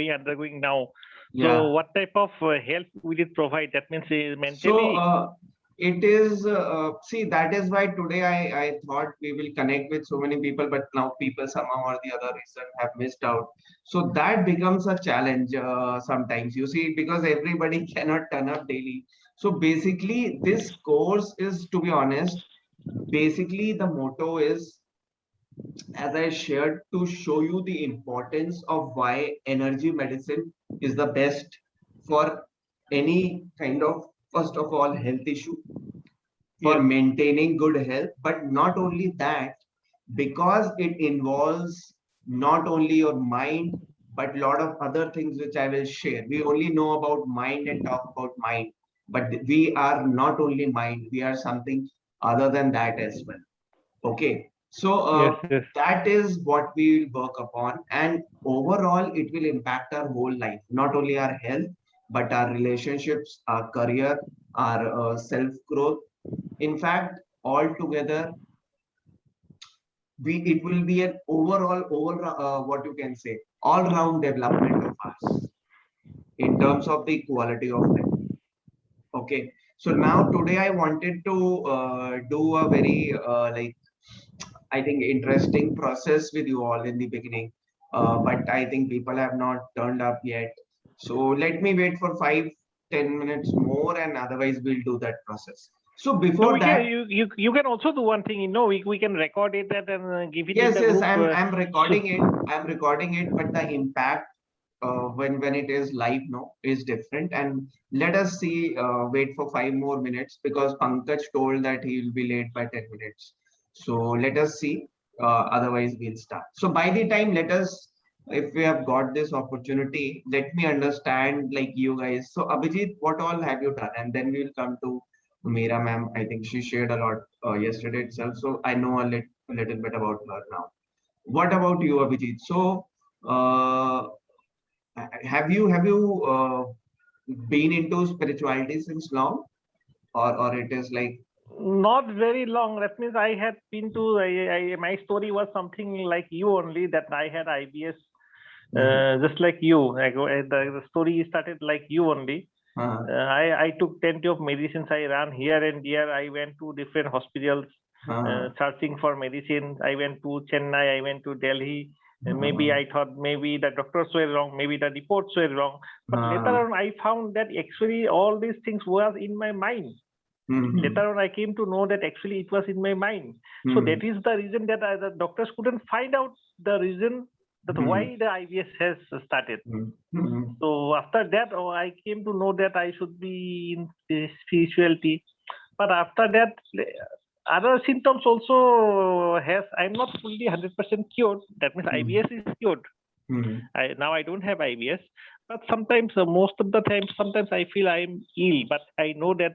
undergoing now. So, Yeah. what type of help will it provide? That means So mentally. it is, see, that is why today I thought we will connect with so many people, but now people somehow or the other reason have missed out. So that becomes a challenge sometimes, you see, because everybody cannot turn up daily. So basically, this course is, to be honest, basically the motto is, as I shared, to show you the importance of why energy medicine is the best for any kind of, first of all, health issue, for Yes, maintaining good health, but not only that, because it involves not only your mind, but a lot of other things which I will share. We only know about mind and talk about mind, but we are not only mind, we are something other than that as well. Okay, so yes, yes. that is what we will work upon, and overall, it will impact our whole life, not only our health, but our relationships, our career, our self growth. In fact, altogether, we it will be an overall, what you can say, all round development of us in terms of the quality of life. Okay, so now today I wanted to do a very I think interesting process with you all in the beginning, but I think people have not turned up yet. So let me wait for 5-10 minutes more, and otherwise we'll do that process. So No, before we can. that, You can also do one thing. We can record it that and give it in yes, the yes, group. I'm So recording it. I'm recording it, but the impact when it is live no is different. And let us see. Wait for 5 more minutes because Pankaj told that he will be late by 10 minutes. So let us see. Otherwise, we'll start. So by the time, let us. If we have got this opportunity, let me understand like you guys. So Abhijit, what all have you done? And then we will come to Meera ma'am. I think she shared a lot yesterday itself. So I know a little bit about her now. What about you, Abhijit? So, uh, have you been into spirituality since long, or it is like, not very long. That means I had been to. My story was something like you only. That I had IBS, mhm, just like you. The story started like you only. uh, I took plenty of medicines. I ran here and there. I went to different hospitals uh, searching for medicine. I went to Chennai. I went to Delhi. Maybe uh, I thought maybe the doctors were wrong. Maybe the reports were wrong. But later uh, on, I found that actually all these things was in my mind. mhm, Later on, I came to know that actually it was in my mind. So that mhm, is the reason that the doctors couldn't find out the reason that mhm, why the IBS has started. mhm, mhm, So after that, I came to know that I should be in spirituality. But after that, other symptoms also has. I'm not fully 100% cured. That means mhm, IBS is cured. mhm, Now I don't have IBS, but sometimes, most of the time, sometimes I feel I'm ill, but I know that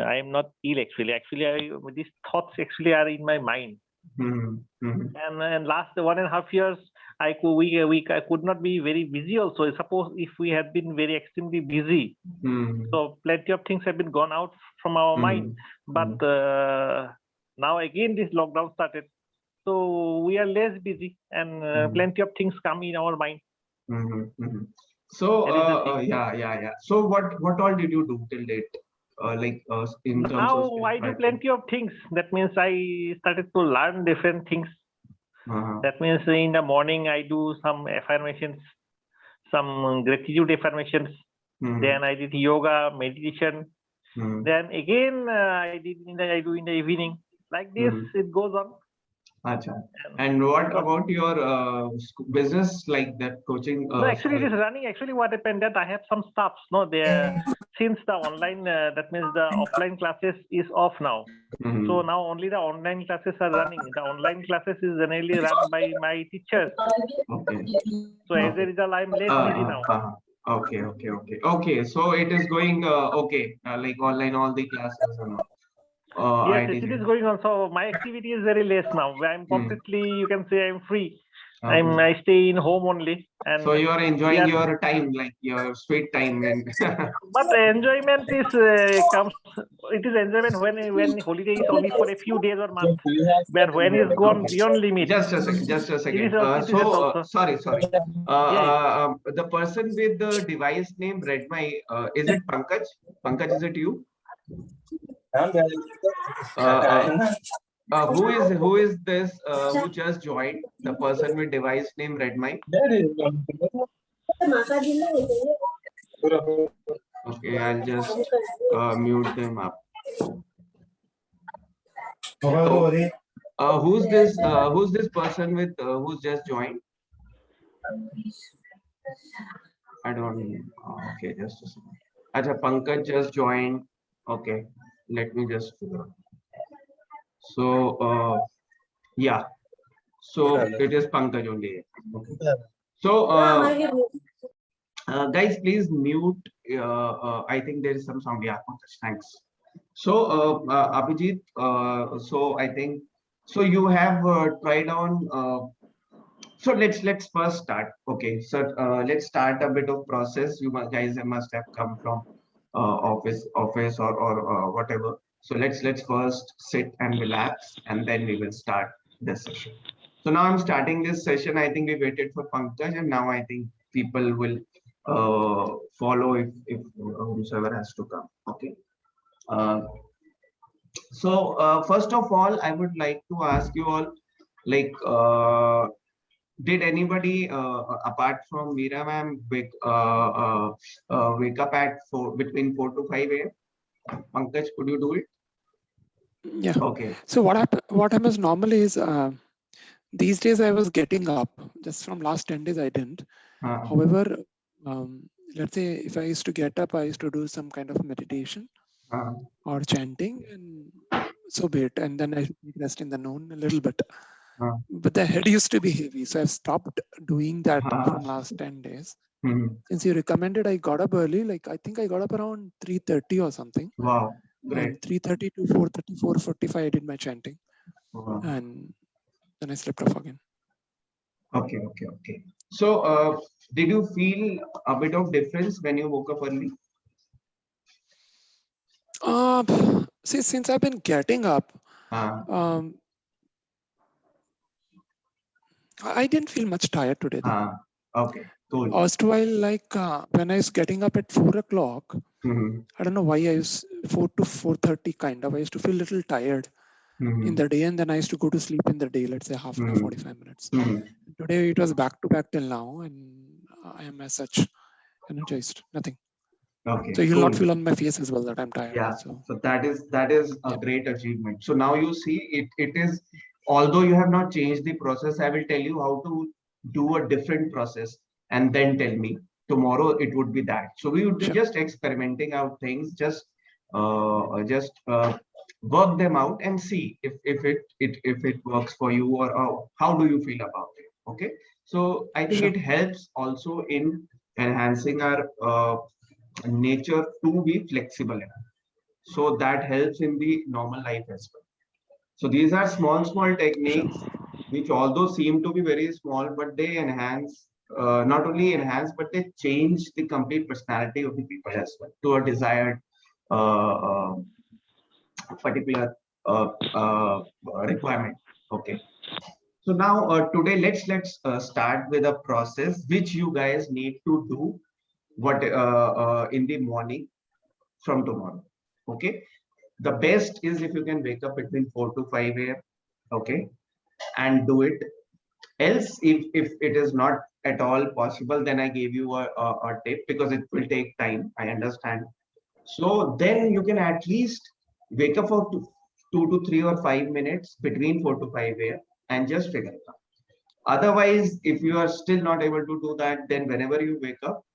I am not ill actually. These thoughts actually are in my mind. mhm, mhm, And last 1.5 years, I could not be very busy also. Suppose if we had been very extremely busy, mhm, so plenty of things have been gone out from our mind. mhm, But mhm, now again this lockdown started, so we are less busy, and mhm, plenty of things come in our mind. mhm, mhm. So, That is the thing. yeah, yeah, yeah. So, what all did you do till date? In terms of Now I do spirituality. plenty of things. That means I started to learn different things. Uh-huh. That means in the morning I do some affirmations, some gratitude affirmations. Mhm, Then I did yoga, meditation. mhm, Then again I do in the evening. Like this, mhm. it goes on. Acha. And And what so about your business, like that coaching? no, actually, it is Sorry. running. Actually, what happened that I have some stops. No, there since the online, that means the offline classes is off now. So Mhm. now only the online classes are running. The online classes is generally run by my teachers. Okay. So as a Okay. result, I'm less busy now. Okay. Okay. Okay. Okay. So it is going okay. Like online, all the classes and all. Yes, I yes, did it it. is going on. So my activity is very less now. I'm Hmm. completely, you can say, I'm free. I stay in home only. And so you are enjoying your time, like your sweet time. And but the enjoyment is comes. It is enjoyment when holiday is only for a few days or months. But when it's gone beyond limit, just a second, just a second. it is also. Sorry. Yeah. The person with the device name read my. Is it Pankaj? Pankaj, is it you? Who is this who just joined? The person with device name read my. Okay, I'll just mute them up. So, who's this? Who's this person with who's just joined? I don't. Okay, just a second. Acha, Pankaj just joined. Okay, let me just figure out. So, yeah. So it is Pankaj only. Okay. So, guys, please mute. I think there is some sound. Yeah, Pankaj, thanks. So, Abhijit, so I think so. You have tried on. So let's first start. Okay, so let's start a bit of process. Guys must have come from office or whatever. So let's first sit and relax, and then we will start this session. So now I'm starting this session. I think we waited for Pankaj, and now I think people will follow if whosoever has to come. Okay. Uh, so first of all, I would like to ask you all, like, did anybody apart from Meera ma'am wake up at between 4 to 5 a.m.? Pankaj, could you do it? Yeah. Okay. So what happens normally is these days I was getting up. Just from last 10 days I didn't. However, let's say if I used to get up, I used to do some kind of meditation or chanting, and so be it. And then I rest in the noon a little bit. But the head used to be heavy, so I've stopped doing that from last 10 days. Since you recommended, I got up early. Like I think I got up around 3:30 or something. Wow, great. And 3:30 to 4:30, 4:45, I did my chanting. Wow. And then I slept off again. Okay. So, did you feel a bit of difference when you woke up early? See, since I've been getting up, I didn't feel much tired today. Okay, cool. Erstwhile, like when I was getting up at 4 o'clock, I don't know why I was 4 to 4:30 kind of. I used to feel a little tired in the day, and then I used to go to sleep in the day, let's say half an hour, 45 minutes. Today it was back to back till now, and I am as such energized. Nothing. Okay. So you'll not feel on my face as well that I'm tired. Yeah. So that is a great achievement. So now you see it is, although you have not changed the process, I will tell you how to do a different process and then tell me tomorrow it would be that. So we would be just experimenting out things, just work them out and see if it works for you, or how do you feel about it. Okay. So I think it helps also in enhancing our nature to be flexible enough. So that helps in the normal life as well. So these are small techniques which although seem to be very small, but they enhance, not only enhance, but they change the complete personality of the people as well to a desired particular requirement. Okay. So now today let's start with a process which you guys need to do in the morning from tomorrow. Okay. The best is if you can wake up between 4 to 5 a.m. Okay, and do it. Else, if it is not at all possible, then I gave you a tip, because it will take time. I understand. So then you can at least wake up for 2 to 3 or 5 minutes between 4 to 5 a.m. and just figure it out. Otherwise, if you are still not able to do that, then whenever you wake up,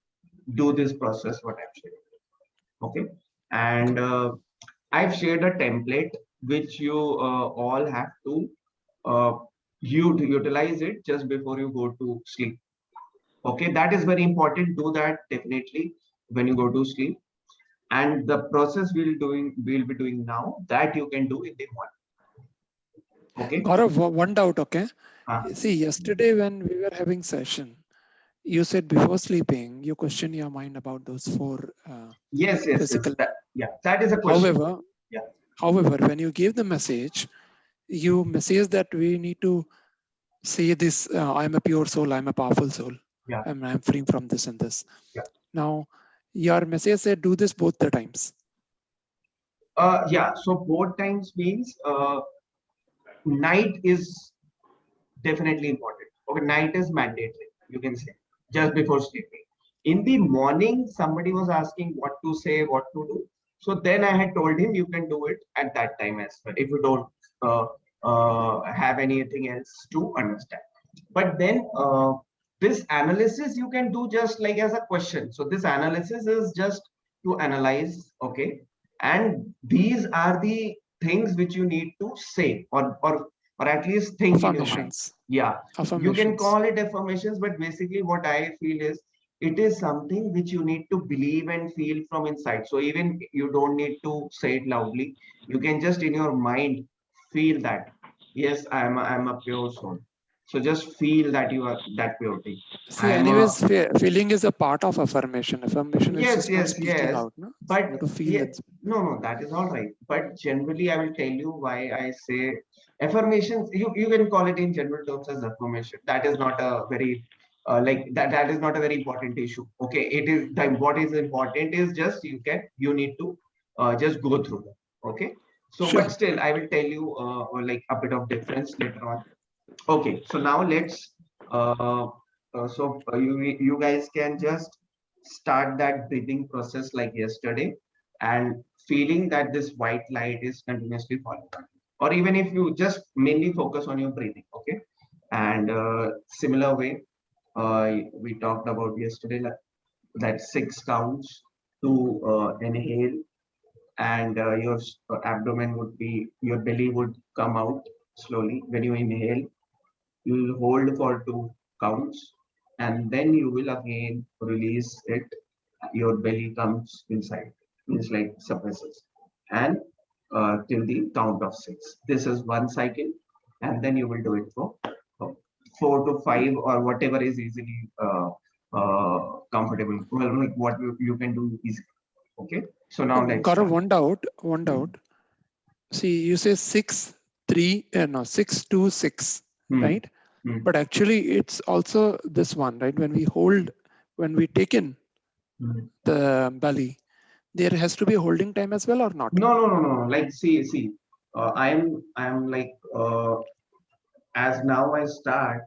do this process what I'm sharing. Okay. And I've shared a template which you all have to utilize it just before you go to sleep. Okay, that is very important. Do that definitely when you go to sleep. And the process we'll be doing now, that you can do in the morning. Okay. Gaurav, one doubt, okay? Uh, See, yesterday when we were having session, you said before sleeping, you question your mind about those four yes, yes, yes. physical. That is a question. However, Yeah. however, when you gave the message, you message that we need to say this, I'm a pure soul, I'm a powerful soul, Yeah. I'm free from this and this. Yeah. Now, your message said do this both the times. Yeah. So both times means night is definitely important. Okay, night is mandatory. You can say just before sleeping. In the morning, somebody was asking what to say, what to do. So then I had told him you can do it at that time as well if you don't have anything else to understand. But then this analysis you can do just like as a question. So this analysis is just to analyze, okay, and these are the things which you need to say or at least think in your mind. Affirmations. Yeah, you can Affirmations. call it affirmations, but basically what I feel is it is something which you need to believe and feel from inside. So even you don't need to say it loudly. You can just in your mind feel that yes, I'm a pure soul. So just feel that you are that purity. See, I am a anyways, feeling is a part of affirmation. Affirmation is yes, just not yes, speaking yes. out, no? You have But to feel yeah, it. no, that is all right. But generally, I will tell you why I say affirmations. You can call it in general terms as affirmation. That is not a very that is not a very important issue. Okay, it is what is important is just you need to just go through that. Okay, so Sure. but still, I will tell you like a bit of difference later on. Okay, so now let's you guys can just start that breathing process like yesterday and feeling that this white light is continuously falling on you. Or even if you just mainly focus on your breathing, okay? And similar way, we talked about yesterday that 6 counts to inhale and your abdomen would be, your belly would come out slowly when you inhale. You will hold for 2 counts and then you will again release it. Your belly comes inside, means like suppresses, and till the count of 6. This is one cycle, and then you will do it for 4 to 5 or whatever is easily comfortable. Well, like what you can do easily. Okay, so now let's Gaurav, start. one doubt, one doubt. See, you say 6, 3, no, 6, 2, 6, Hmm. right? Hmm. But actually, it's also this one, right? When we hold, when we take in Hmm. the belly, there has to be a holding time as well or not? No. Like, see. I'm like, as now I start,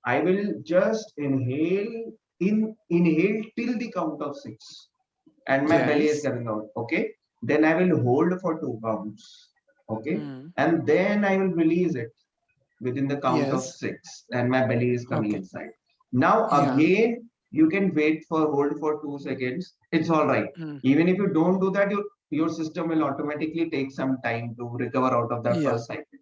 I will just inhale till the count of 6, and my belly is Yes. coming out. Okay, then I will hold for 2 counts. Okay, Hmm. and then I will release it within the count of Yes. 6, and my belly is coming Okay. inside. Now Yeah. again, you can wait for hold for 2 seconds. It's all right. Mm. Even if you don't do that, your system will automatically take some time to recover out of that Yeah. first cycle.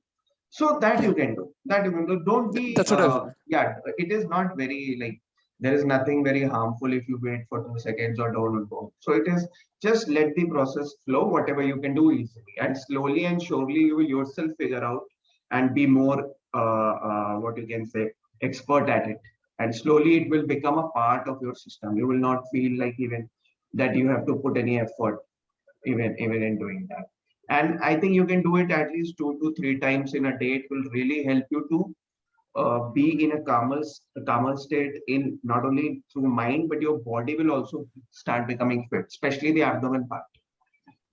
So that Yeah. you can do. That you can do. Don't be That's what I want. yeah. It is not very like there is nothing very harmful if you wait for 2 seconds or don't go. So it is just let the process flow. Whatever you can do easily and slowly and surely you will yourself figure out and be more what you can say expert at it. And slowly it will become a part of your system. You will not feel like even that you have to put any effort even in doing that. And I think you can do it at least 2 to 3 times in a day. It will really help you to be in a calmer state in not only through mind, but your body will also start becoming fit, especially the abdomen part.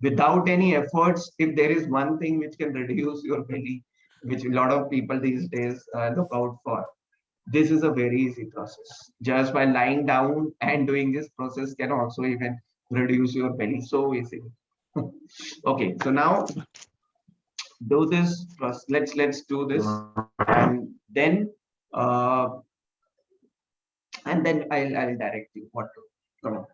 Without any efforts, if there is one thing which can reduce your belly, which a lot of people these days look out for, this is a very easy process. Just by lying down and doing this process can also even reduce your belly so easily. Okay, so now do this. Let's do this, and then uh, I'll direct you what to come on.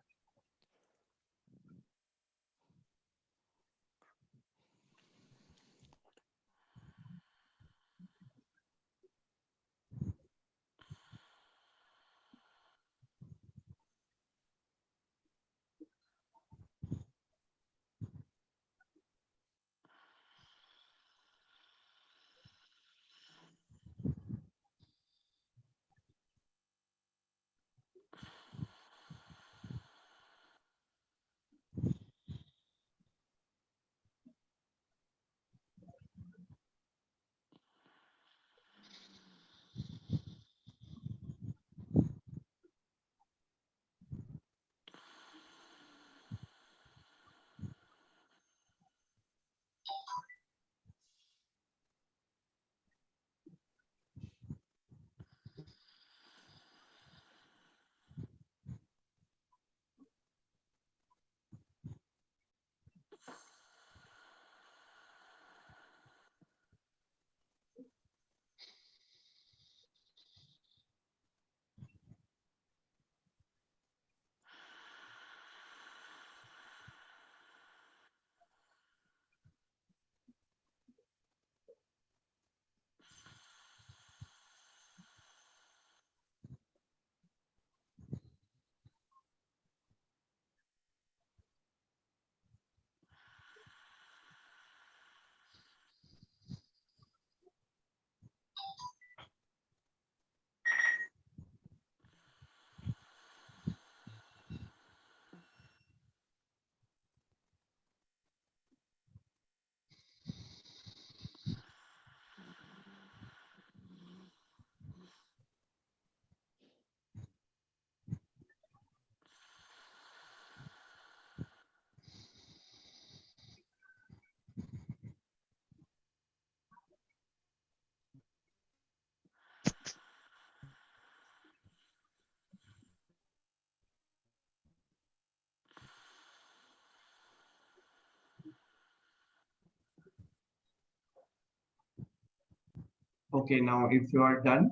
Okay, now if you are done,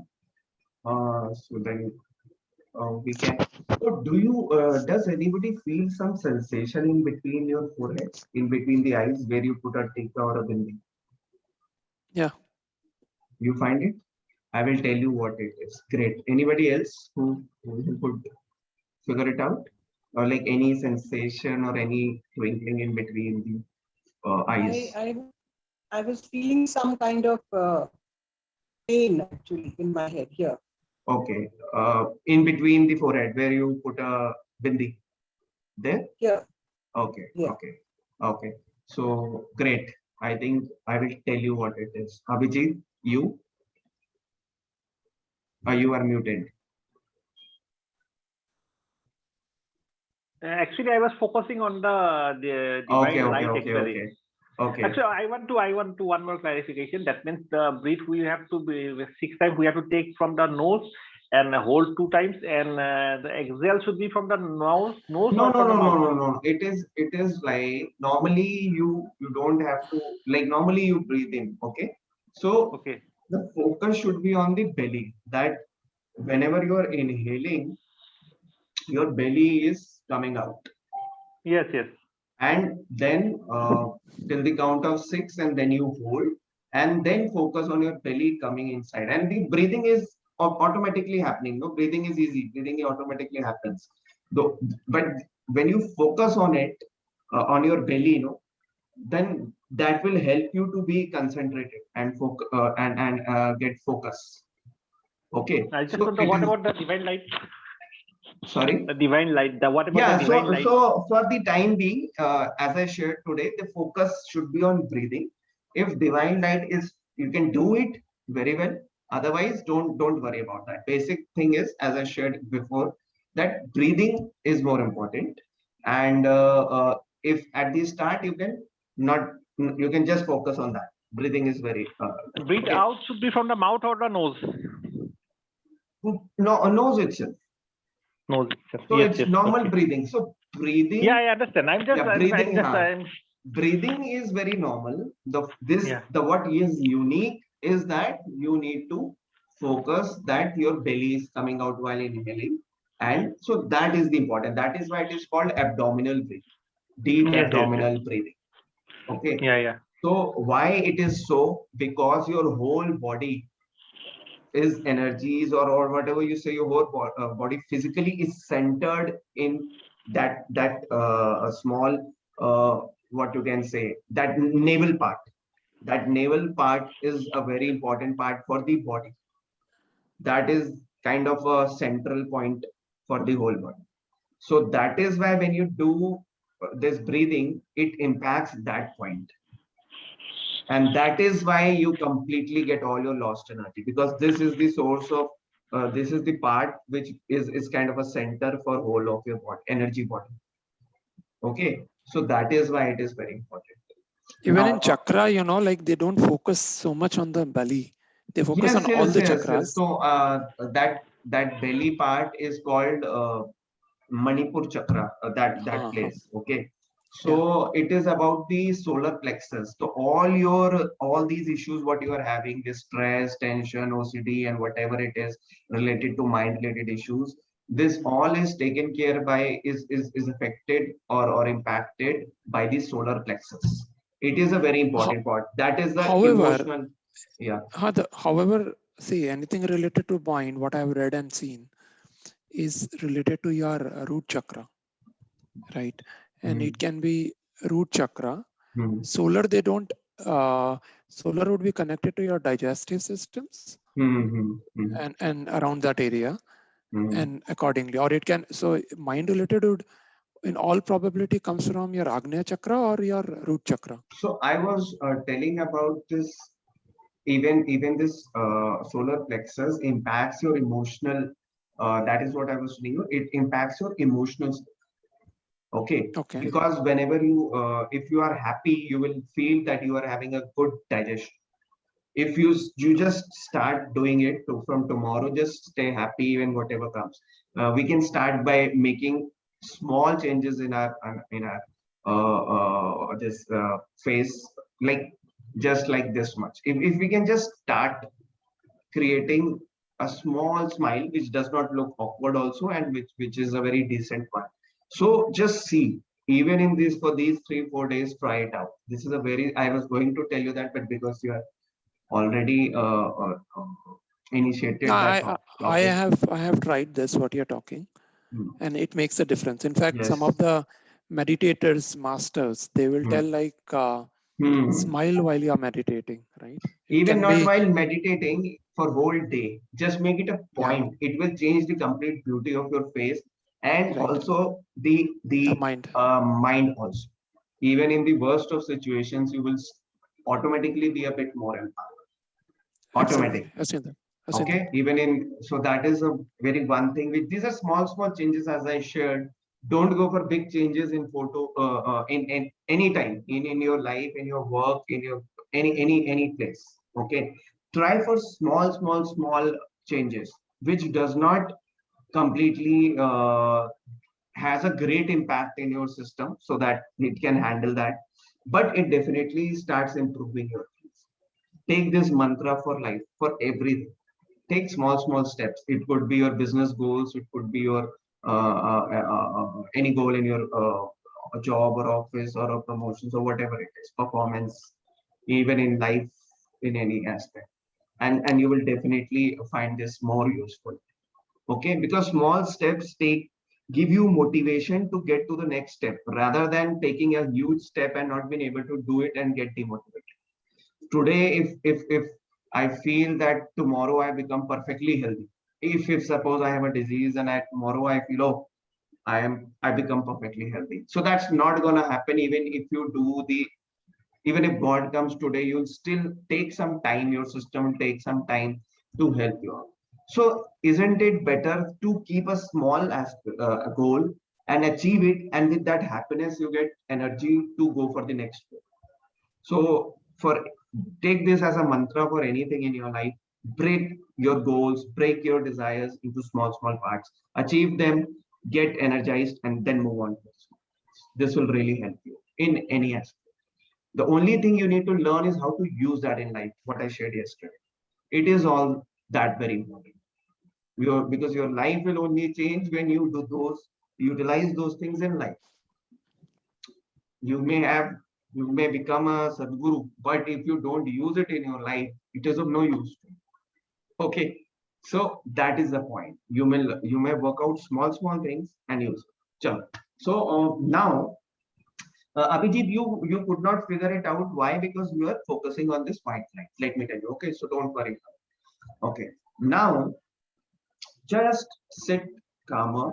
so then we can. So does anybody feel some sensation in between your forehead, in between the eyes where you put a tikka or a bindi? Yeah. You find it? I will tell you what it is. Great. Anybody else who could figure it out? Or like any sensation or any twinkling in between the eyes? I was feeling some kind of pain actually in my head here. Okay. In between the forehead where you put a bindi. There? Here. Okay. Yeah. Okay. Okay. So great. I think I will tell you what it is. Abhijit, you? You are muted. Actually, I was focusing on the Okay, divine okay, light okay, actually. okay. Okay. Actually, I want to one more clarification. That means the breath we have to be 6 times. We have to take from the nose and hold 2 times, and the exhale should be from the nose No, or no, from the no, no, mouth. no, no. It is like normally you don't have to, like normally you breathe in. Okay. So Okay. the focus should be on the belly. That whenever you are inhaling, your belly is coming out. Yes, yes. And then till the count of 6, and then you hold, and then focus on your belly coming inside, and the breathing is automatically happening. No, breathing is easy, breathing automatically happens though. But when you focus on it, on your belly, then that will help you to be concentrated and focus and get focus. Okay, I just so want to. it What is, about the divine light? sorry. The divine light. What about the Yeah, divine so light? so for the time being, as I shared today, the focus should be on breathing. If divine light is, you can do it very well. Otherwise, don't worry about that. Basic thing is, as I shared before, that breathing is more important. And if at the start you can not, you can just focus on that. Breathing is very Breathe okay. out should be from the mouth or the nose. No, nose itself. Nose itself. So Yes, it's yes. normal Okay. breathing. So Yeah, breathing, I understand. yeah, breathing. I'm. Breathing is very normal. Yeah. The what is unique is that you need to focus that your belly is coming out while inhaling, and so that is the important. That is why it is called abdominal breathing, deep Yes, yes, yes. abdominal breathing. Okay. Yeah, yeah. So why it is so? Because your whole body is energies, or whatever you say, your whole body physically is centered in that small, what you can say, that navel part. That navel part is a very important part for the body. That is kind of a central point for the whole body. So that is why when you do this breathing, it impacts that point. And that is why you completely get all your lost energy, because this is the source of this is the part which is kind of a center for whole of your body, energy body. Okay, so that is why it is very important. Even Now in chakra, like they don't focus so much on the belly. They focus on yes, all yes, the yes, yes. chakras. So that belly part is called Manipur chakra, that Uh-huh. place. Okay, Yeah. so it is about the solar plexus. So all these issues, what you are having, this stress, tension, OCD, and whatever it is related to mind related issues, this all is taken care by, is affected or impacted by the solar plexus. It is a very important part. That is the However, emotional. Yeah. however, see, anything related to mind, what I've read and seen is related to your root chakra, right? And Hmm. it can be root chakra. Hmm. Solar, they don't, solar would be connected to your digestive systems Hmm. Hmm. Hmm. and around that area. Hmm. And accordingly, or it can, so mind related would in all probability comes from your Agnya chakra or your root chakra. So I was telling about this. Even this solar plexus impacts your emotional. That is what I was telling you. It impacts your emotional state. Okay, Okay. because whenever you, if you are happy, you will feel that you are having a good digestion. If you just start doing it from tomorrow, just stay happy even whatever comes. We can start by making small changes in our this face, like just like this much. If we can just start creating a small smile which does not look awkward also, and which is a very decent one. So just see, even in this, for these 3-4 days, try it out. This is a very, I was going to tell you that, but because you are already initiated No, that topic. I have tried this, what you're talking, and it makes a difference. In fact, some Yes. of the meditators, masters, they will tell like smile while you're meditating, right? It Even can not be while meditating, for whole day, just make it a yeah, point. It will change the complete beauty of your face, and right. also The the mind. mind also. Even in the worst of situations, you will automatically be a bit more empowered. Absolutely. Automatic. I've seen that. I've seen Okay, that. even in, so that is a very one thing which, these are small changes as I shared. Don't go for big changes in photo in any time in your life, in your work, in your any place. Okay, try for small changes which does not completely has a great impact in your system, so that it can handle that, but it definitely starts improving your things. Take this mantra for life, for everything. Take small steps. It could be your business goals, it could be your any goal in your job or office or a promotions or whatever it is, performance, even in life, in any aspect. And you will definitely find this more useful. Okay, because small steps give you motivation to get to the next step, rather than taking a huge step and not being able to do it and get demotivated. Today, if I feel that tomorrow I become perfectly healthy, if suppose I have a disease and tomorrow I feel, oh, I become perfectly healthy, so that's not gonna happen. Even if you do the, even if God comes today, you'll still take some time, your system will take some time to help you out. So isn't it better to keep a small goal and achieve it, and with that happiness you get energy to go for the next goal. So for, take this as a mantra for anything in your life. Break your goals, break your desires into small parts, achieve them, get energized, and then move on. This will really help you in any aspect. The only thing you need to learn is how to use that in life, what I shared yesterday. It is all that very important. Because your life will only change when you do those, utilize those things in life. You may have, you may become a Sadguru, but if you don't use it in your life, it is of no use. Okay, so that is the point. You may work out small things and use it. Chalo. So now, Abhijit, you could not figure it out. Why? Because you are focusing on this white line. Let me tell you. Okay, so don't worry. Okay, now just sit calmer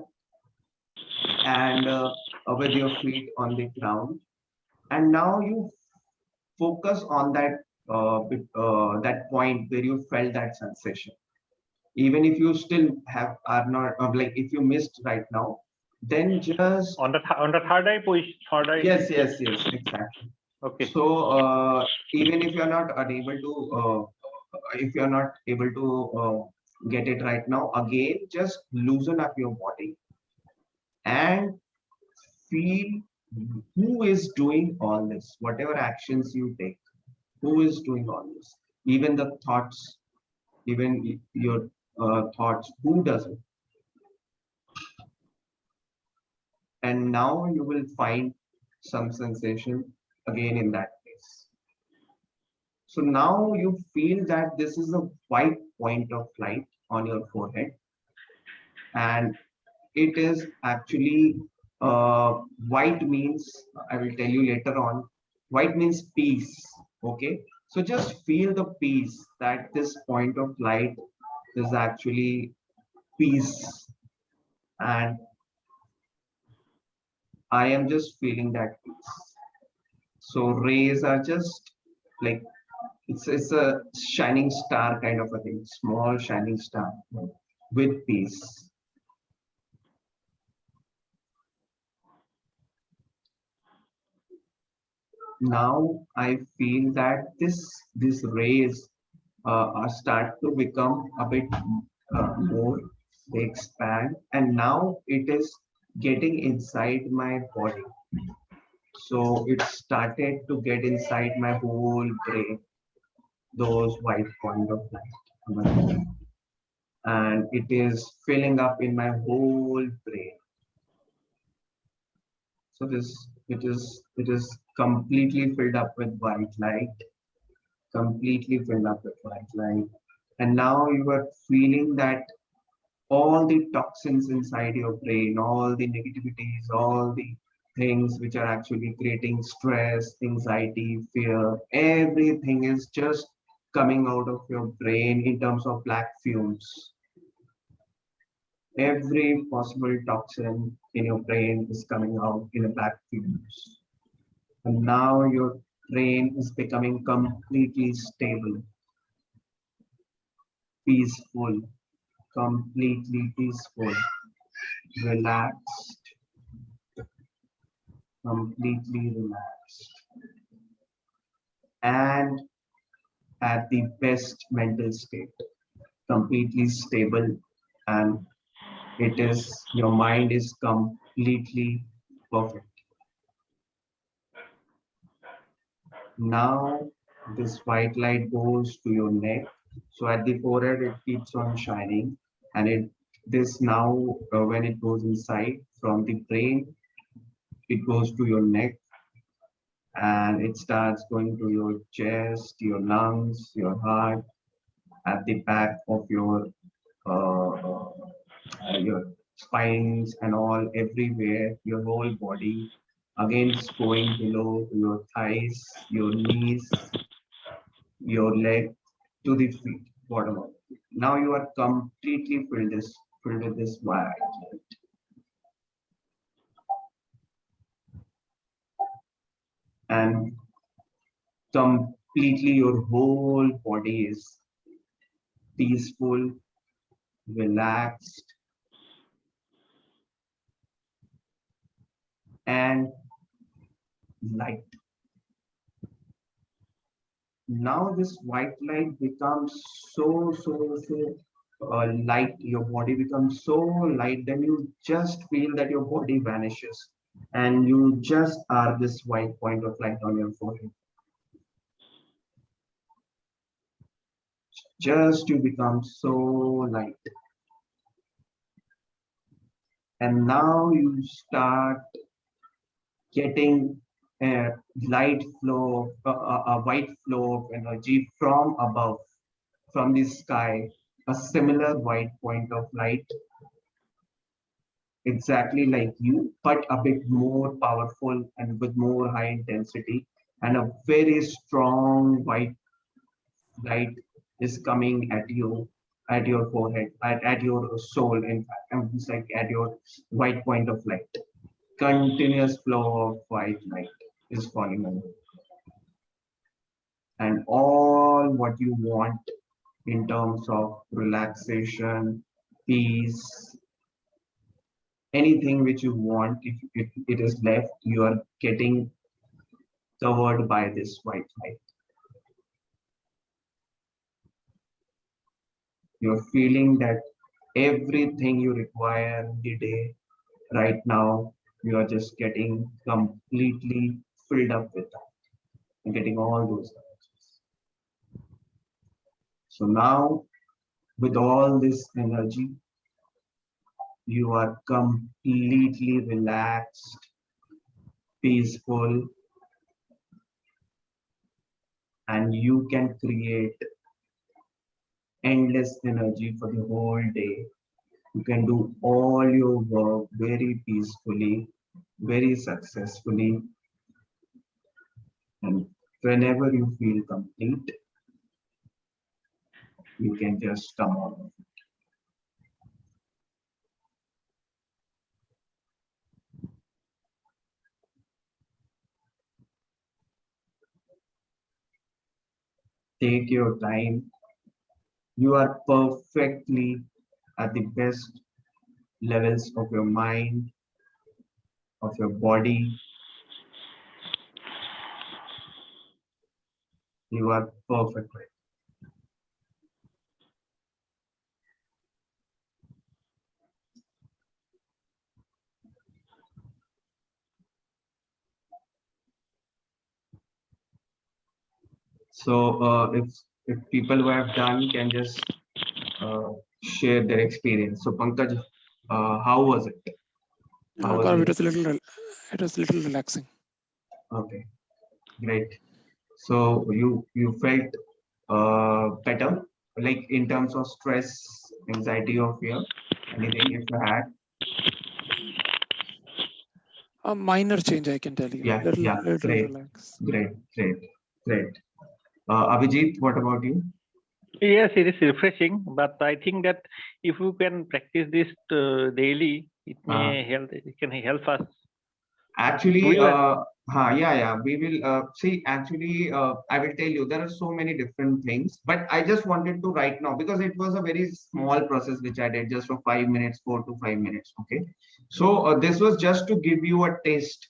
and with your feet on the ground, and now you focus on that point where you felt that sensation. Even if you still are not like, if you missed right now, then just on the third eye position. yes, exactly. Okay. So even if you are not unable to if you are not able to get it right now, again just loosen up your body and feel who is doing all this, whatever actions you take. Who is doing all this? Even the thoughts, even your thoughts, who does it? And now you will find some sensation again in that place. So now you feel that this is a white point of light on your forehead, and it is actually white means, I will tell you later on, white means peace. Okay, so just feel the peace, that this point of light is actually peace, and I am just feeling that peace. So rays are just like, it's a shining star kind of a thing, small shining star with peace. Now I feel that these rays start to become a bit more, they expand, and now it is getting inside my body. So it started to get inside my whole brain, those white point of light. and it is filling up in my whole brain. So it is completely filled up with white light, completely filled up with white light. And now you are feeling that all the toxins inside your brain, all the negativities, all the things which are actually creating stress, anxiety, fear, everything is just coming out of your brain in terms of black fumes. Every possible toxin in your brain is coming out in a black fumes. And now your brain is becoming completely stable, peaceful, completely peaceful, relaxed, completely relaxed, and at the best mental state, completely stable, and it is your mind is completely perfect. Now this white light goes to your neck, so at the forehead it keeps on shining, and it this now when it goes inside from the brain, it goes to your neck, and it starts going to your chest, your lungs, your heart, at the back of your spines and all everywhere, your whole body. Again, it's going below to your thighs, your knees, your leg, to the feet, bottom of it. Now you are completely filled with this white light. And completely your whole body is peaceful, relaxed, and light. Now this white light becomes so light. Your body becomes so light, then you just feel that your body vanishes, and you just are this white point of light on your forehead. Just you become so light, and now you start getting a light flow, a white flow of energy from above, from the sky, a similar white point of light, exactly like you, but a bit more powerful and with more high intensity, and a very strong white light is coming at your forehead, at your soul, in fact, and it's like at your white point of light. Continuous flow of white light is falling on you. And all what you want in terms of relaxation, peace, anything which you want, if it is left, you are getting covered by this white light. You're feeling that everything you require in the day right now, you are just getting completely filled up with that and getting all those energies. So now, with all this energy, you are completely relaxed, peaceful, and you can create endless energy for the whole day. You can do all your work very peacefully, very successfully, and whenever you feel complete, you can just come out. Take your time. You are perfectly at the best levels of your mind, of your body. You are perfect. So if if people who have done can just share their experience. So Pankaj, how was it? How was Gaurav, it? it was little relaxing. Okay, great. So you felt better, like in terms of stress, anxiety, or fear, anything if you had? A minor change, I can tell you. Yeah, yeah, Little great, relax. great, great, great. Abhijit, what about you? Yes, it is refreshing, but I think that if you can practice this daily, it Uh, may help. It can help us. Do Actually, you? yeah, we will see. Actually, I will tell you there are so many different things, but I just wanted to right now because it was a very small process which I did just for 5 minutes, 4 to 5 minutes. Okay, so this was just to give you a taste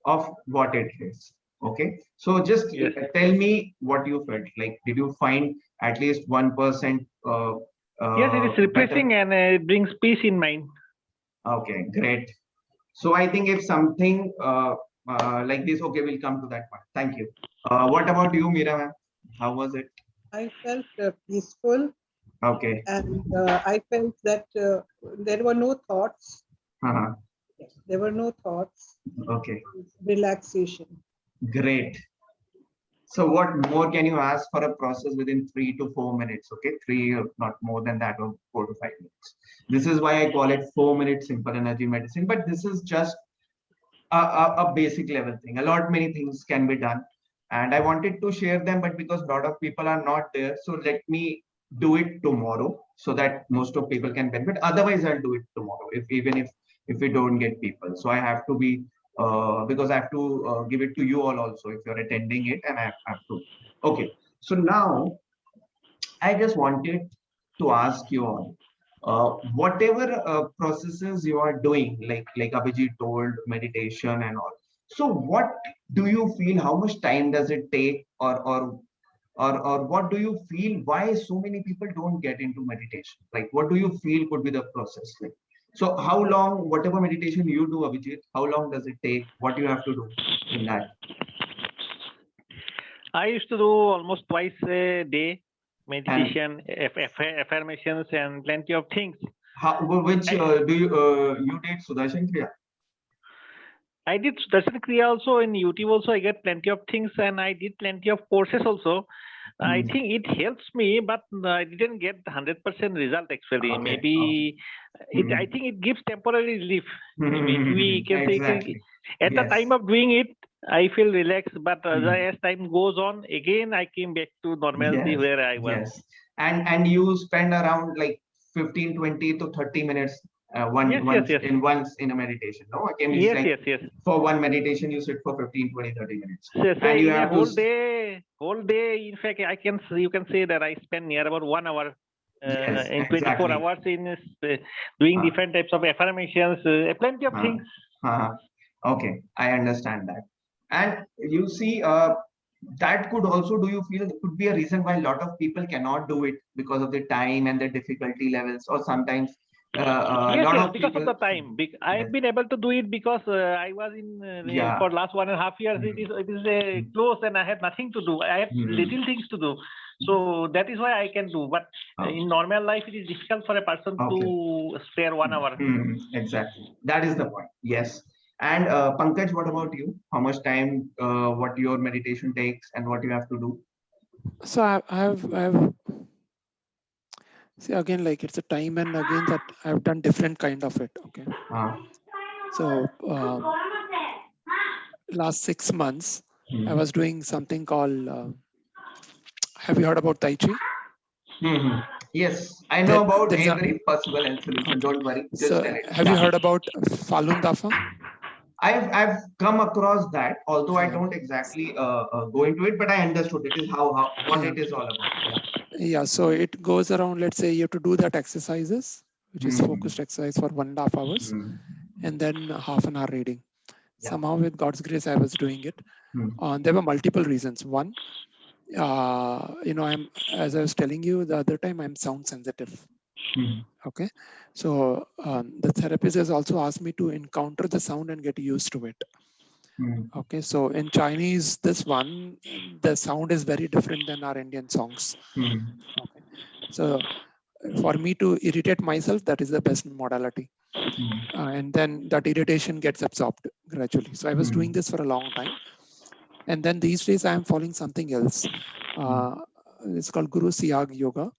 of what it is. Okay, so just Yes. tell me what you felt like. Did you find at least 1% Yes, it is better? refreshing and it brings peace in mind. Okay, great. So I think if something like this, okay, we'll come to that part. Thank you. What about you, Meera ma'am? How was it? I felt peaceful, Okay. and I felt that there were no thoughts. Uh-huh. There were no thoughts. Okay. Relaxation. Great. So what more can you ask for a process within 3 to 4 minutes? Okay, three, not more than that, or 4 to 5 minutes. This is why I call it 4 minute simple energy medicine. But this is just a basic level thing. A lot many things can be done, and I wanted to share them, but because a lot of people are not there, so let me do it tomorrow so that most of people can benefit. Otherwise, I'll do it tomorrow if we don't get people. So I have to be because I have to give it to you all also if you're attending it, and I have to. Okay, so now I just wanted to ask you all, whatever processes you are doing, like Abhijit told, meditation and all. So, what do you feel? How much time does it take, or what do you feel? Why so many people don't get into meditation? Like, what do you feel could be the process? Like, so how long, whatever meditation you do, Abhijit, how long does it take? What do you have to do in that? I used to do almost twice a day And meditation, affirmations, and plenty of things. how, which I, do you did Sudarshan Kriya? I did Darshan Kriya also in YouTube also. I get plenty of things and I did plenty of courses also. I think it helps me, but I didn't get 100% result actually. Okay. Maybe Okay. I think it gives temporary relief. Maybe we can say Exactly. at the Yes. time of doing it, I feel relaxed, but Mhm. as time goes on, again I came back to normalcy Yes. where I was. Yes. And you spend around like 15, 20 to 30 minutes Yes, yes, yes. once in a meditation. No, again, it's Yes, like yes, yes. for one meditation, you sit for 15, 20, 30 minutes. So And say you in a have to whole day. In fact, you can say that I spend near about 1 hour yes, in 24 exactly. hours in doing Uh, different types of affirmations, plenty of uh, things. okay, I understand that. And you see, that could also, do you feel, could be a reason why a lot of people cannot do it because of the time and the difficulty levels, or sometimes a Yes, lot yes, of because of people. the time. Yes, I've been able to do it because I was in yeah. for last 1.5 years. It is close, and I had nothing to do. I had little things to do, so that is why I can do. But in normal life, it is difficult for a person Okay. to spare 1 hour. Exactly. That is the point. Yes. And Pankaj, what about you? How much time, what your meditation takes, and what you have to do? So I have see again, like it's a time, and again that I've done different kind of it. Okay. Uh, So last 6 months, I hmm. was doing something called. Have you heard about Tai Chi? Yes, I know about There is a every possible health solution. okay. Don't worry, just So tell it. have you Yeah. heard about Falun Dafa? I've come across that, although I Yeah. don't exactly go into it, but I understood it is how what Yeah. it is all about. Yeah. Yeah. So it goes around. Let's say you have to do that exercises, which is Hmm. focused exercise for 1.5 hours, Hmm. and then half an hour reading. Yeah. Somehow, with God's grace, I was doing it. Hmm. There were multiple reasons. One, I'm, as I was telling you the other time, I'm sound sensitive. Hmm. Okay. So the therapist has also asked me to encounter the sound and get used to it. Okay, so in Chinese, this one, the sound is very different than our Indian songs. Okay, so for me to irritate myself, that is the best modality. And then that irritation gets absorbed gradually. So I was doing this for a long time. And then these days I am following something else. It's called Guru Siag Yoga.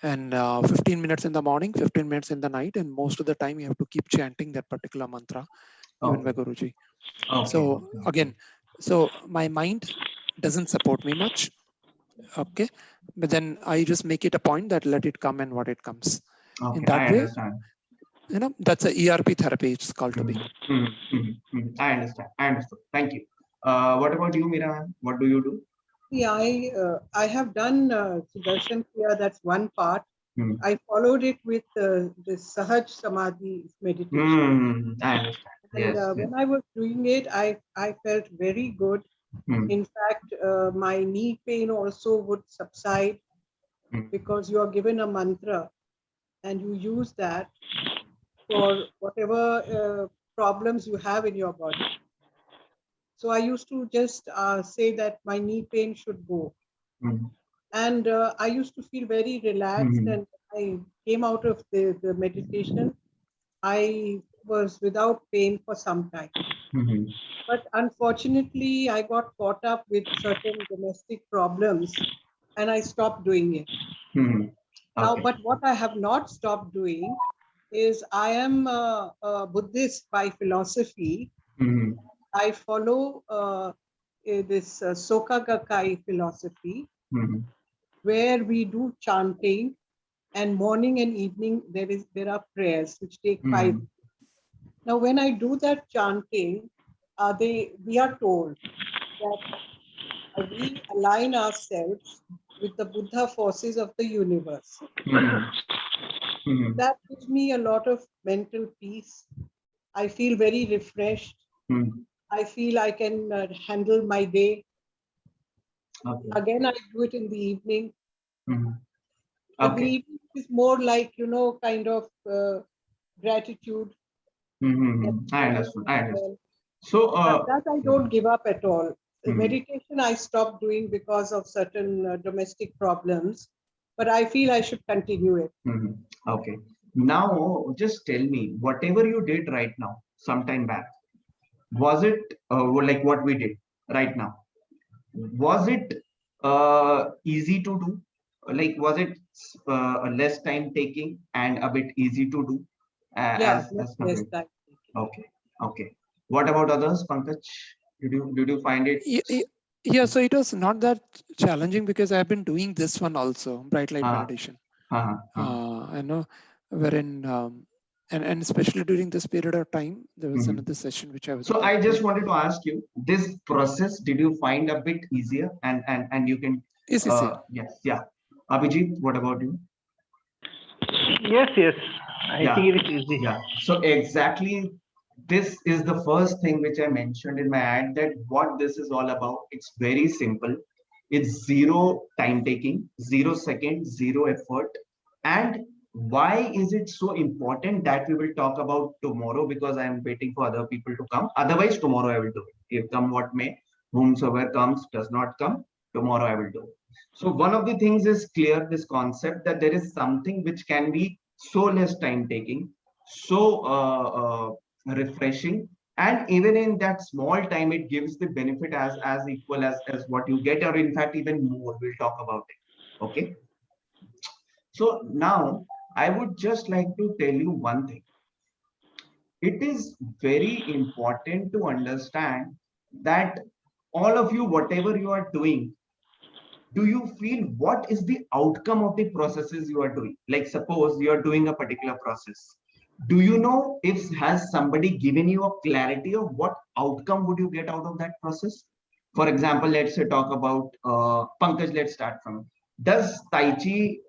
And 15 minutes in the morning, 15 minutes in the night. And most of the time you have to keep chanting that particular mantra given by Guruji. So again, so my mind doesn't support me much. Okay. But then I just make it a point that let it come and what it comes. In that way, you know, that's a ERP therapy, it's called to be. I understand. I understood. Thank you. What about you, Mira? What do you do? Yeah, I have done Sudarshan Kriya, that's one part. I followed it with the Sahaj Samadhi meditation. I understand. And when I was doing it, I felt very good. In fact, my knee pain also would subside because you are given a mantra and you use that for whatever problems you have in your body. So I used to just say that my knee pain should go. And I used to feel very relaxed, and I came out of the meditation. I was without pain for some time. But unfortunately, I got caught up with certain domestic problems and I stopped doing it. Now, but what I have not stopped doing is I am a Buddhist by philosophy. I follow this Soka Gakkai philosophy, where we do chanting, and morning and evening there are prayers which take 5 minutes. Now, when I do that chanting, we are told that we align ourselves with the Buddha forces of the universe. That gives me a lot of mental peace. I feel very refreshed. I feel I can handle my day. Again, I do it in the evening. But the evening is more like, you know, kind of gratitude. I understand. I understand. So that I don't give up at all. Meditation I stopped doing because of certain domestic problems, but I feel I should continue it. Okay. Now, just tell me, whatever you did right now, sometime back, was it like what we did right now? Was it easy to do? Like, was it less time taking and a bit easy to do? Less time. Okay. Okay. What about others, Pankaj? Did you find it? Yeah, so it was not that challenging because I've been doing this one also, bright light meditation. I know, wherein and especially during this period of time, there was another session which I was. So I just wanted to ask you, this process, did you find a bit easier? And you can. Yes. Yes. Yeah. Abhijit, what about you? Yes. I think it is easy. Yeah. So exactly, this is the first thing which I mentioned in my ad, that what this is all about. It's very simple. It's zero time taking, 0 seconds, zero effort. And why is it so important, that we will talk about tomorrow, because I am waiting for other people to come. Otherwise, tomorrow I will do it. If come what may, whomsoever comes, does not come, tomorrow I will do it. So one of the things is clear, this concept that there is something which can be so less time taking, so refreshing, and even in that small time it gives the benefit as equal as what you get, or in fact even more. We'll talk about it. Okay. So now I would just like to tell you one thing. It is very important to understand that all of you, whatever you are doing, do you feel what is the outcome of the processes you are doing? Like suppose you are doing a particular process. Do you know if has somebody given you a clarity of what outcome would you get out of that process? For example, let's say talk about Pankaj, let's start from. Does Tai Chi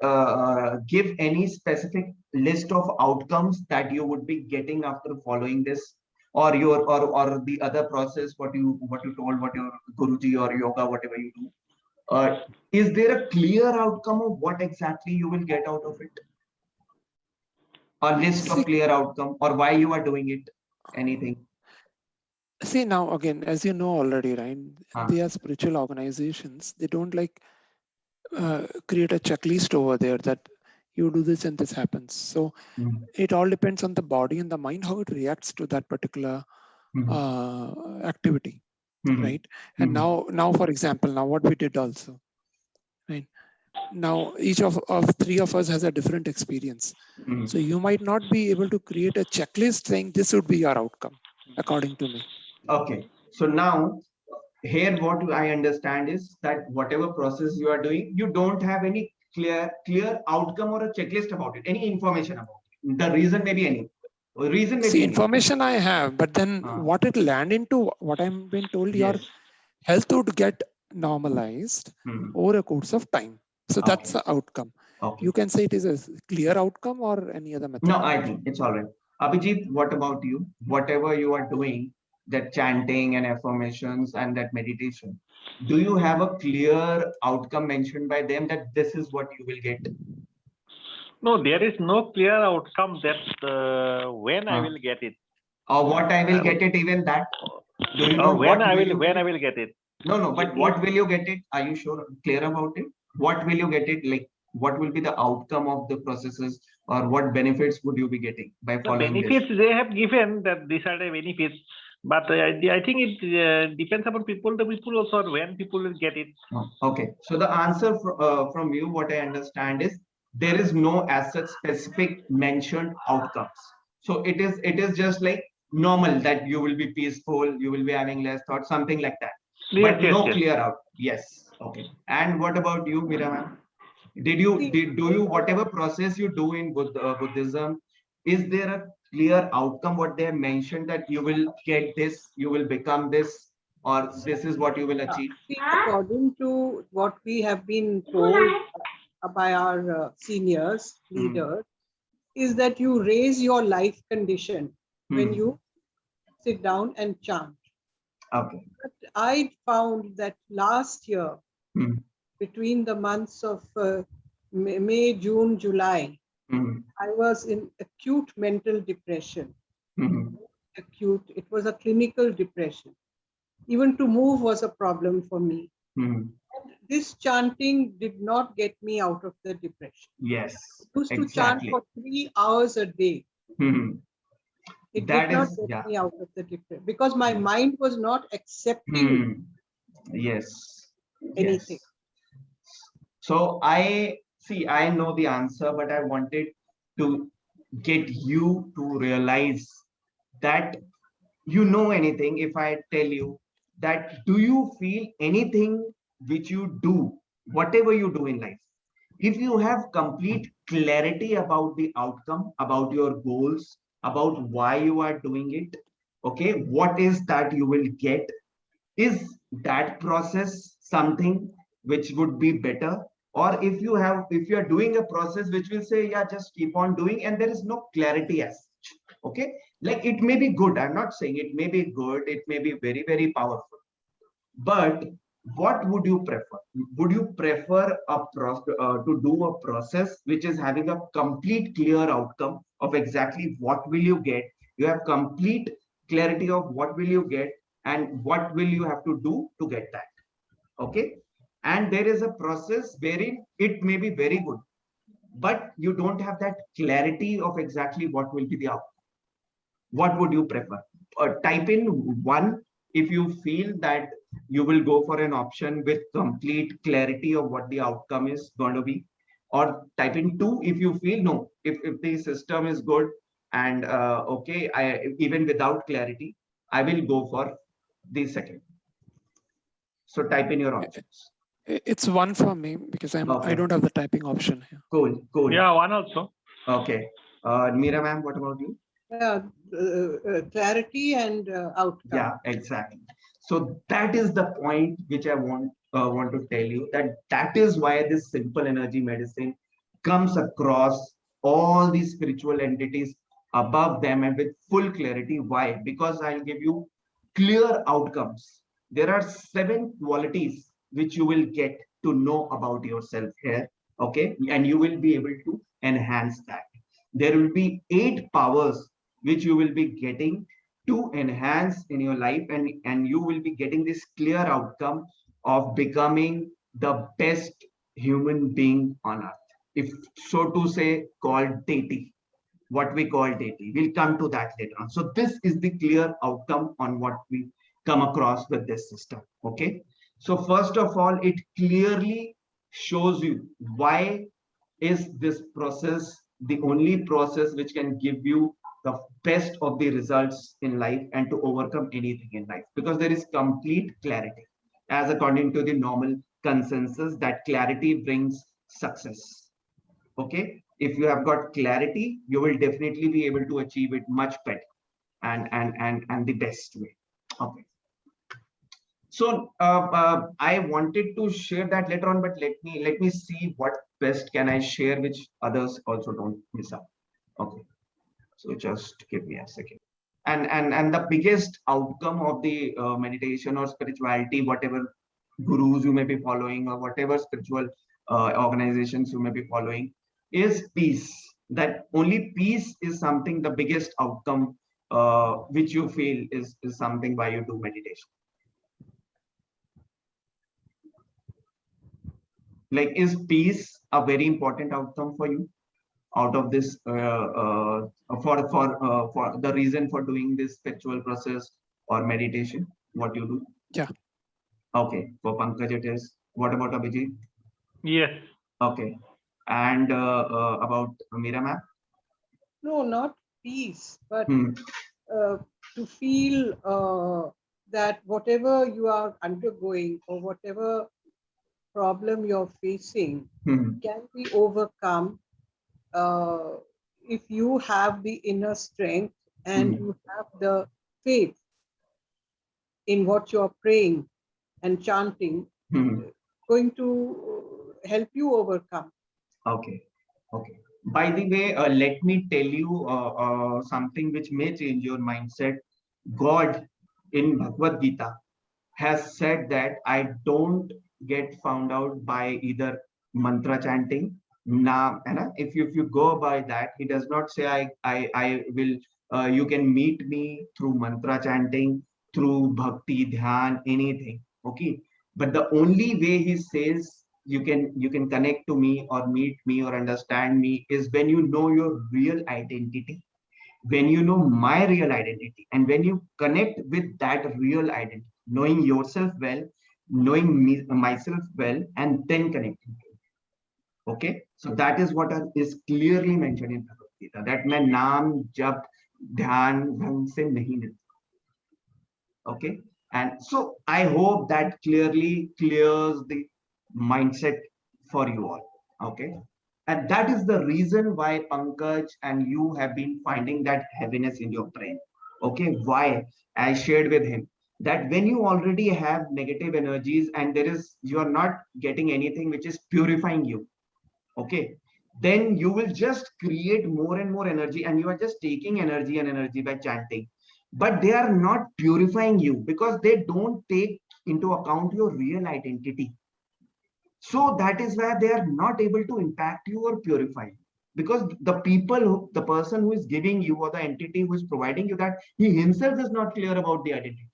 give any specific list of outcomes that you would be getting after following this? Or your or the other process, what you told, what your Guruji or yoga, whatever you do? Is there a clear outcome of what exactly you will get out of it? A list of clear outcome, or why you are doing it? Anything? See, now again, as you know already, right? They are spiritual organizations. They don't like create a checklist over there that you do this and this happens. So it all depends on the body and the mind, how it reacts to that particular activity, right? And now, for example, now what we did also, right? Now each of three of us has a different experience. So you might not be able to create a checklist saying this would be your outcome, according to me. Okay. So now here what I understand is that whatever process you are doing, you don't have any clear outcome or a checklist about it, any information about it. The reason may be any. Reason may See, be any. information I have, but then what it land into, what I'm being told, your health would get normalized over a course of time. So that's the outcome. You can say it is a clear outcome or any other method. No, I think it's all right. Abhijit, what about you? Whatever you are doing, that chanting and affirmations and that meditation, do you have a clear outcome mentioned by them that this is what you will get? No, there is no clear outcome that when I will get it. Or what I will get it, even that? Do you know when I will get it? No, but what will you get it? Are you sure, clear about it? What will you get it? Like, what will be the outcome of the processes, or what benefits would you be getting by following benefits this? They have given that these are the benefits, but I think it depends upon people. The people also, when people will get it. Okay, so the answer from you, what I understand is there is no as such specific mentioned outcomes. So it is just like normal that you will be peaceful, you will be having less thoughts, something like that. But no clear out. Yes. Okay. And what about you, Meera ma'am? Do you whatever process you do in Buddhism, is there a clear outcome what they have mentioned that you will get this, you will become this, or this is what you will achieve? According to what we have been told by our seniors, leaders, is that you raise your life condition when you sit down and chant. Okay. But I found that last year, between the months of May, June, July, I was in acute mental depression. Acute. It was a clinical depression. Even to move was a problem for me. And this chanting did not get me out of the depression. Yes. I used to chant for 3 hours a day. It did not get me out of the depression because my mind was not accepting anything. So I know the answer, but I wanted to get you to realize that you know anything. If I tell you that, do you feel anything which you do, whatever you do in life, if you have complete clarity about the outcome, about your goals, about why you are doing it, okay, what is that you will get? Is that process something which would be better? Or if you are doing a process which will say, yeah, just keep on doing, and there is no clarity as such, okay, like it may be good, I'm not saying it may be good, it may be very, very powerful, but what would you prefer? Would you prefer to do a process which is having a complete clear outcome of exactly what will you get? You have complete clarity of what will you get and what will you have to do to get that. Okay. And there is a process wherein it may be very good, but you don't have that clarity of exactly what will be the outcome. What would you prefer? Type in 1 if you feel that you will go for an option with complete clarity of what the outcome is going to be, or type in 2 if you feel no, if the system is good and okay, even without clarity, I will go for the second. So type in your options. It's 1 for me because I don't have the typing option here. Cool. Yeah, 1 also. Okay. Meera ma'am, what about you? Clarity and outcome. Yeah, exactly. So that is the point which I want to tell you, that is why this simple energy medicine comes across all these spiritual entities above them and with full clarity. Why? Because I'll give you clear outcomes. There are 7 qualities which you will get to know about yourself here. Okay. And you will be able to enhance that. There will be 8 powers which you will be getting to enhance in your life, and you will be getting this clear outcome of becoming the best human being on earth, if so to say, called deity, what we call deity. We'll come to that later on. So this is the clear outcome on what we come across with this system. Okay. So first of all, it clearly shows you why is this process the only process which can give you the best of the results in life and to overcome anything in life, because there is complete clarity, as according to the normal consensus, that clarity brings success. Okay, if you have got clarity, you will definitely be able to achieve it much better and the best way. Okay, so I wanted to share that later on, but let me see what best can I share which others also don't miss out. Okay, so just give me a second. And the biggest outcome of the meditation or spirituality, whatever gurus you may be following or whatever spiritual organizations you may be following, is peace. That only peace is something, the biggest outcome which you feel is something why you do meditation. Like, is peace a very important outcome for you out of this for the reason for doing this spiritual process or meditation, what you do? Yeah. Okay, for Pankaj it is. What about Abhijit? Yes. Okay, and about Meera ma'am? No, not peace, but to feel that whatever you are undergoing or whatever problem you're facing can be overcome if you have the inner strength and you have the faith in what you're praying and chanting, going to help you overcome. Okay, okay. By the way, let me tell you something which may change your mindset. God in Bhagwad-Gita has said that I don't get found out by either mantra chanting. Now, if you go by that, he does not say I will. You can meet me through mantra chanting, through bhakti, dhyan, anything. Okay, but the only way he says you can connect to me or meet me or understand me is when you know your real identity, when you know my real identity, and when you connect with that real identity, knowing yourself well, knowing me, myself well, and then connecting to it. Okay, so that is what is clearly mentioned in Bhagavad Gita, that मैं नाम जप ध्यान ढंग से नहीं मिलता. Okay, and so I hope that clearly clears the mindset for you all. Okay, and that is the reason why Pankaj and you have been finding that heaviness in your brain. Okay, why? I shared with him that when you already have negative energies and you are not getting anything which is purifying you. Okay, then you will just create more and more energy, and you are just taking energy and energy by chanting, but they are not purifying you because they don't take into account your real identity. So that is why they are not able to impact you or purify you, because the person who is giving you, or the entity who is providing you, that he himself is not clear about the identity.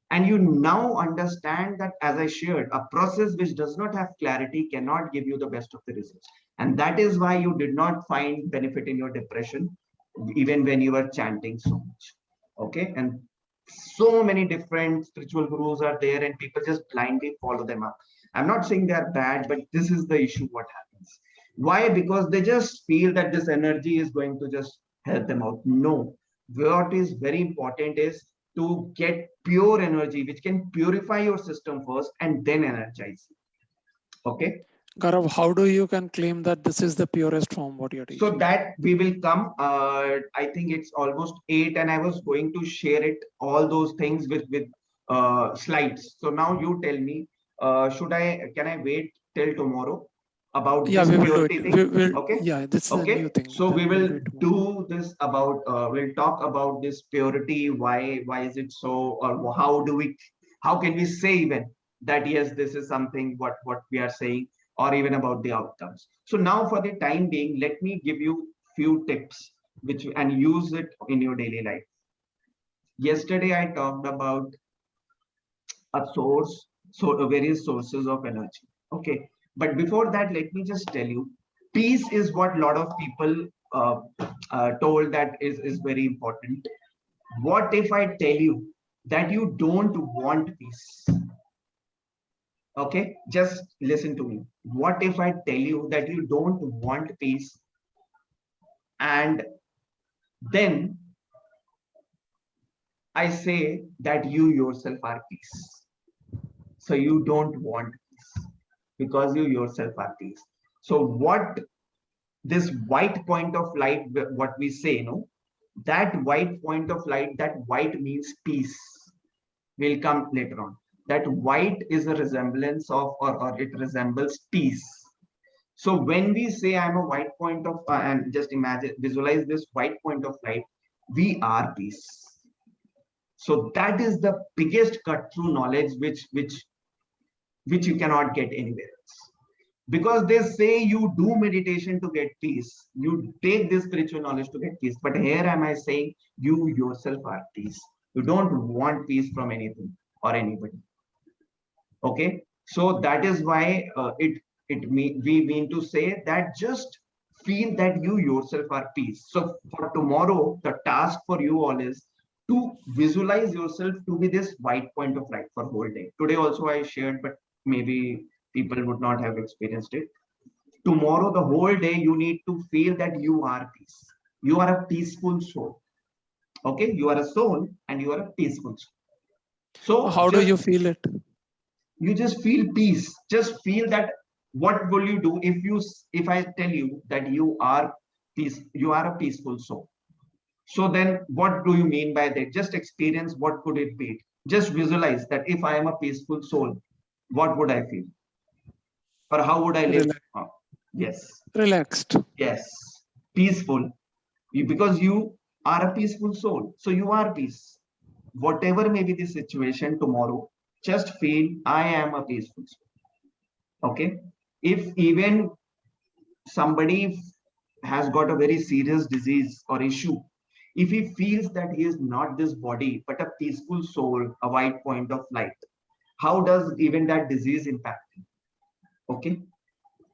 And you now understand that, as I shared, a process which does not have clarity cannot give you the best of the results. And that is why you did not find benefit in your depression, even when you were chanting so much. Okay, and so many different spiritual gurus are there, and people just blindly follow them up. I'm not saying they're bad, but this is the issue. What happens? Why? Because they just feel that this energy is going to just help them out. No, what is very important is to get pure energy, which can purify your system first and then energize you. Okay. Gaurav, how do you can claim that this is the purest form what you're teaching? So that we will come. I think it's almost 8, and I was going to share it, all those things with slides. So now you tell me, can I wait till tomorrow about this purity thing? Okay. Yeah, this is a new thing. So we will do this about. We'll talk about this purity. Why is it so? Or how can we say even that yes, this is something what we are saying, or even about the outcomes. So now for the time being, let me give you few tips and use it in your daily life. Yesterday I talked about various sources of energy. Okay, but before that, let me just tell you, peace is what a lot of people told that is very important. What if I tell you that you don't want peace? Okay, just listen to me. What if I tell you that you don't want peace, and then I say that you yourself are peace? So you don't want peace because you yourself are peace. So what this white point of light, what we say, no, that white point of light, that white means peace, will come later on. That white is a resemblance of, or it resembles peace. So when we say I'm a white point of, and just imagine, visualize this white point of light, we are peace. So that is the biggest cut through knowledge which you cannot get anywhere else. Because they say you do meditation to get peace, you take this spiritual knowledge to get peace, but here am I saying you yourself are peace. You don't want peace from anything or anybody. Okay, so that is why we mean to say that just feel that you yourself are peace. So for tomorrow, the task for you all is to visualize yourself to be this white point of light for whole day. Today also I shared, but maybe people would not have experienced it. Tomorrow, the whole day, you need to feel that you are peace. You are a peaceful soul. Okay, you are a soul and you are a peaceful soul. So how do you feel it? You just feel peace. Just feel that. What will you do if I tell you that you are peace, you are a peaceful soul? So then what do you mean by that? Just experience, what could it be? Just visualize that if I am a peaceful soul, what would I feel? Or how would I live? Yes. Relaxed. Yes. Peaceful. Because you are a peaceful soul. So you are peace. Whatever may be the situation tomorrow, just feel I am a peaceful soul. Okay. If even somebody has got a very serious disease or issue, if he feels that he is not this body, but a peaceful soul, a white point of light, how does even that disease impact him? Okay.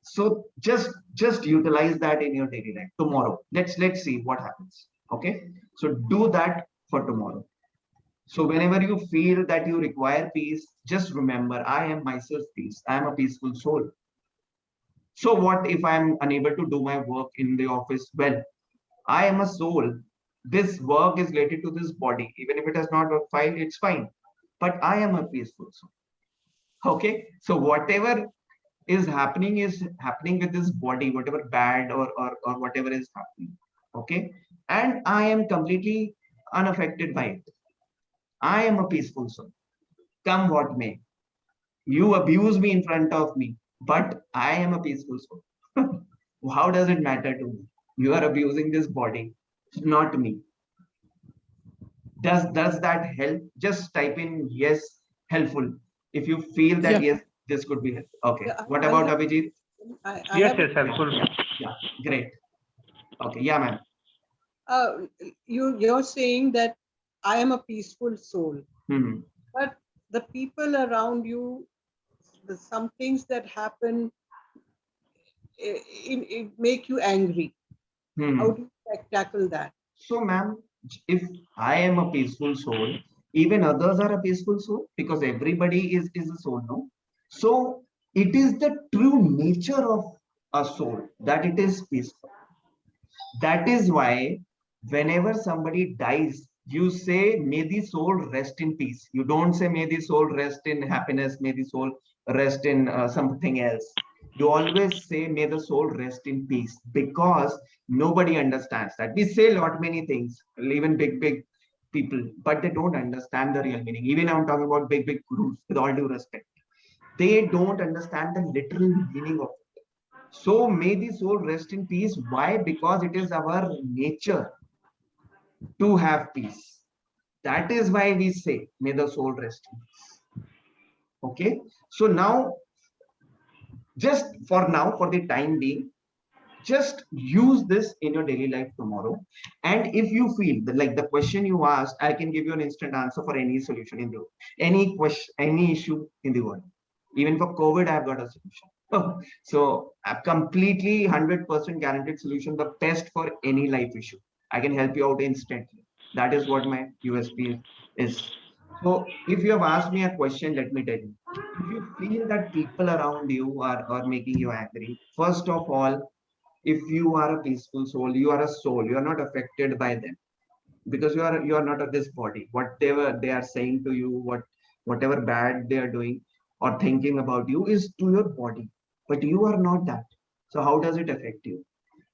So just utilize that in your daily life. Tomorrow, let's see what happens. Okay. So do that for tomorrow. So whenever you feel that you require peace, just remember, I am myself peace. I am a peaceful soul. So what if I'm unable to do my work in the office? Well, I am a soul. This work is related to this body. Even if it does not work fine, it's fine. But I am a peaceful soul. Okay. So whatever is happening with this body, whatever bad or whatever is happening. Okay. And I am completely unaffected by it. I am a peaceful soul. Come what may. You abuse me in front of me, but I am a peaceful soul. How does it matter to me? You are abusing this body, not me. Does that help? Just type in yes, helpful. If you feel that yes, this could be helpful. Okay. Yeah, what about Abhijit? Yes, helpful. Yeah, great. Okay, yeah, ma'am. You're saying that I am a peaceful soul, but the people around you, some things that happen, it make you angry. How do you tackle that? So, ma'am, if I am a peaceful soul, even others are a peaceful soul, because everybody is a soul, no? So it is the true nature of a soul that it is peaceful. That is why whenever somebody dies, you say, may the soul rest in peace. You don't say, may the soul rest in happiness, may the soul rest in something else. You always say, may the soul rest in peace, because nobody understands that. We say a lot many things, even big people, but they don't understand the real meaning. Even I'm talking about big gurus, with all due respect. They don't understand the literal meaning of it. So may the soul rest in peace. Why? Because it is our nature to have peace. That is why we say, may the soul rest in peace. Okay. So now, just for now, for the time being, Just use this in your daily life tomorrow. And if you feel that, like the question you asked, I can give you an instant answer for any solution in the world, any question, any issue in the world. Even for COVID, I've got a solution. So a completely 100% guaranteed solution, the best for any life issue. I can help you out instantly. That is what my USP is. So if you have asked me a question, let me tell you. If you feel that people around you are making you angry, first of all, if you are a peaceful soul, you are a soul, you are not affected by them, because you are not of this body. Whatever they are saying to you, whatever bad they are doing or thinking about you is to your body, but you are not that. So how does it affect you?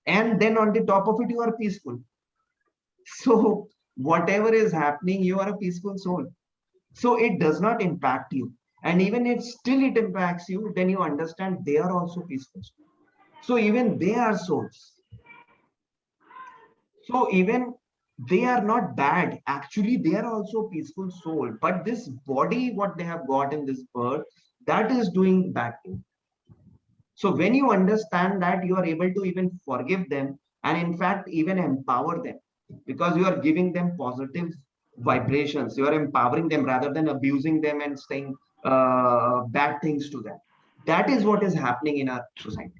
And then on the top of it, you are peaceful. So whatever is happening, you are a peaceful soul, so it does not impact you. And even if still it impacts you, then you understand they are also peaceful. So even they are souls. So even they are not bad. Actually, they are also peaceful soul. But this body, what they have got in this birth, that is doing bad thing. So when you understand that, you are able to even forgive them, and in fact, even empower them, because you are giving them positive vibrations. You are empowering them rather than abusing them and saying bad things to them. That is what is happening in our society.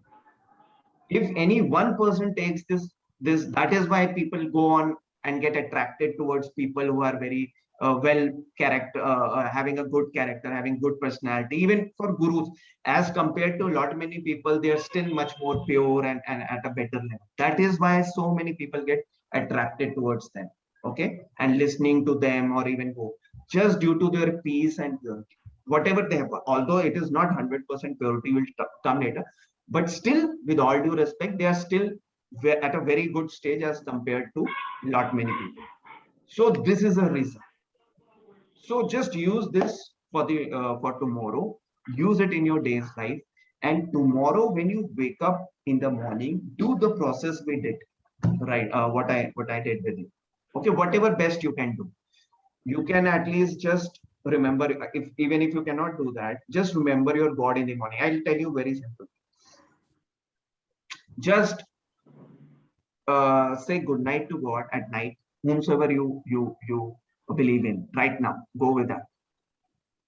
If any one person takes this, that is why people go on and get attracted towards people who are very well character, having a good character, having good personality. Even for gurus, as compared to a lot many people, they are still much more pure and at a better level. That is why so many people get attracted towards them, okay, and listening to them, or even go, just due to their peace and purity, whatever they have. Although it is not 100% purity, will come later, but still, with all due respect, they are still at a very good stage as compared to lot many people. So this is a reason. So just use this for the for tomorrow. Use it in your day's life, and tomorrow when you wake up in the morning, do the process we did, right? What I did with you. Okay, whatever best you can do. You can at least just remember, if even if you cannot do that, just remember your God in the morning. I'll tell you very simple. Just say good night to God at night, whomsoever you believe in right now. Go with that.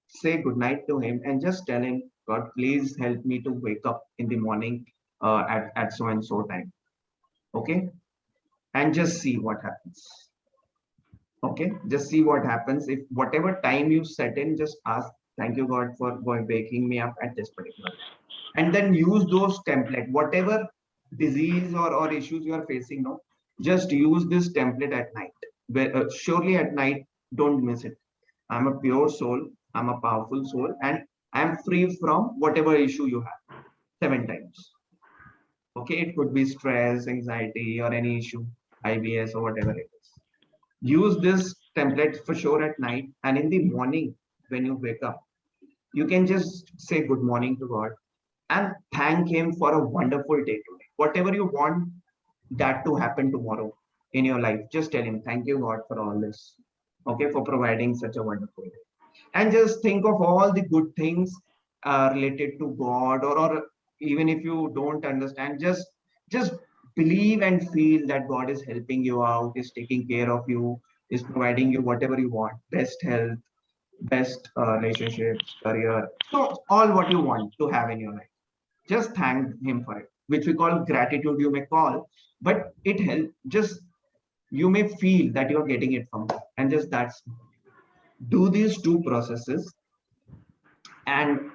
Say good night to him and just tell him, God, please help me to wake up in the morning at so and so time. Okay, and just see what happens. Okay, just see what happens. If whatever time you set in, just ask, thank you God for waking me up at this particular time. And then use those template, whatever disease or issues you are facing now, just use this template at night. Surely at night, don't miss it. I'm a pure soul, I'm a powerful soul, and I'm free from whatever issue you have 7 times. Okay, it could be stress, anxiety, or any issue, IBS, or whatever it is. Use this template for sure at night, and in the morning when you wake up, you can just say good morning to God and thank him for a wonderful day today. Whatever you want that to happen tomorrow in your life, just tell him, thank you God for all this. Okay, for providing such a wonderful day. And just think of all the good things related to God, or even if you don't understand, just believe and feel that God is helping you out, is taking care of you, is providing you whatever you want, best health, best relationships, career, so all what you want to have in your life. Just thank him for it, which we call gratitude, you may call, but it helps. Just you may feel that you're getting it from God, and just that's, do these two processes, and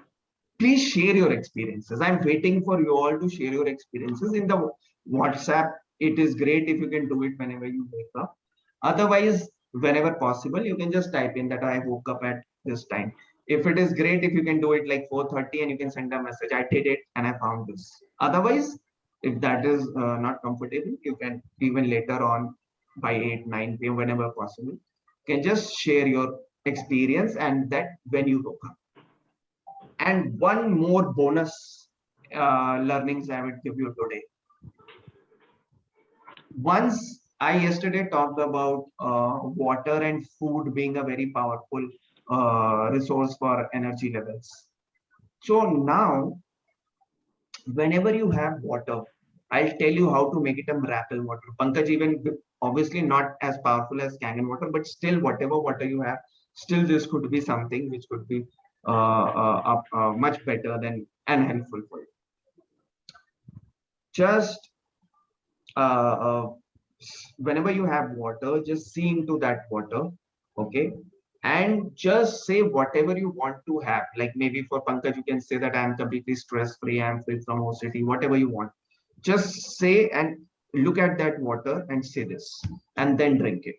please share your experiences. I'm waiting for you all to share your experiences in the WhatsApp. It is great if you can do it whenever you wake up. Otherwise, whenever possible, you can just type in that I woke up at this time. If it is great if you can do it like 4:30 and you can send a message, I did it and I found this. Otherwise, if that is not comfortable, you can even later on by 8 9 p.m. whenever possible, you can just share your experience and that when you woke up. And one more bonus learnings I would give you today. Once I yesterday talked about water and food being a very powerful resource for energy levels. So now, whenever you have water, I'll tell you how to make it a miracle water. Pankaj, even obviously not as powerful as Kangen water, but still whatever water you have, still this could be something which could be much better than and helpful for you. Just whenever you have water, just see into that water, okay? And just say whatever you want to have. Like maybe for Pankaj, you can say that I'm completely stress-free, I'm free from OCD, whatever you want. Just say and look at that water and say this, and then drink it.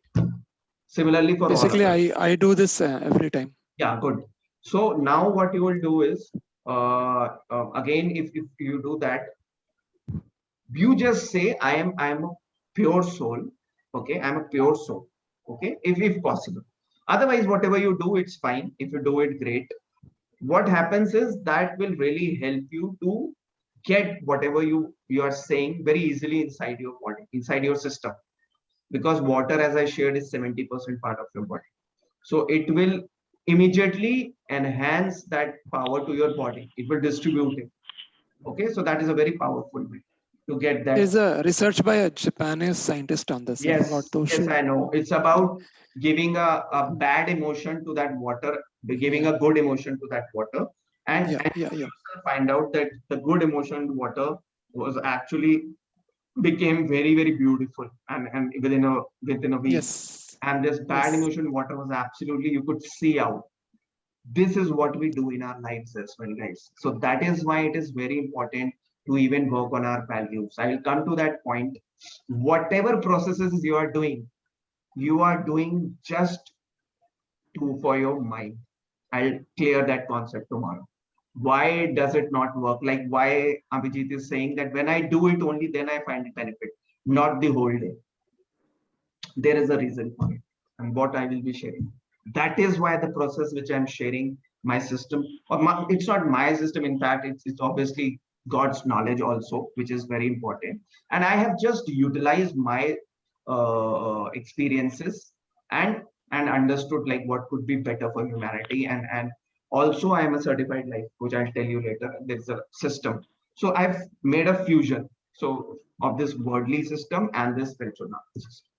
Similarly for basically, all of us. I do this every time. Yeah, good. So now what you will do is, again, if you do that, you just say I am a pure soul. Okay, I'm a pure soul. Okay, if possible. Otherwise, whatever you do, it's fine. If you do it, great. What happens is that will really help you to get whatever you are saying very easily inside your body, inside your system, because water, as I shared, is 70% part of your body. So it will immediately enhance that power to your body. It will distribute it. Okay, so that is a very powerful way to get that. There's a research by a Japanese scientist on this. Yes, I forgot to yes, shoot. I know. It's about giving a bad emotion to that water, giving a good emotion to that water, and yeah. find out that the good emotion water was actually became very, very beautiful, and within a week. Yes. And this bad emotion water was absolutely, you could see out. This is what we do in our lives as well, guys. So that is why it is very important to even work on our values. I will come to that point. Whatever processes you are doing just for your mind. I'll clear that concept tomorrow. Why does it not work? Like why Abhijit is saying that when I do it only, then I find the benefit, not the whole day. There is a reason for it, and what I will be sharing. That is why the process which I'm sharing, my system, it's not my system. In fact, it's obviously God's knowledge also, which is very important. And I have just utilized my experiences and understood like what could be better for humanity. And also I am a certified life coach. I'll tell you later. There's a system. So I've made a fusion so of this worldly system and this spiritual knowledge system.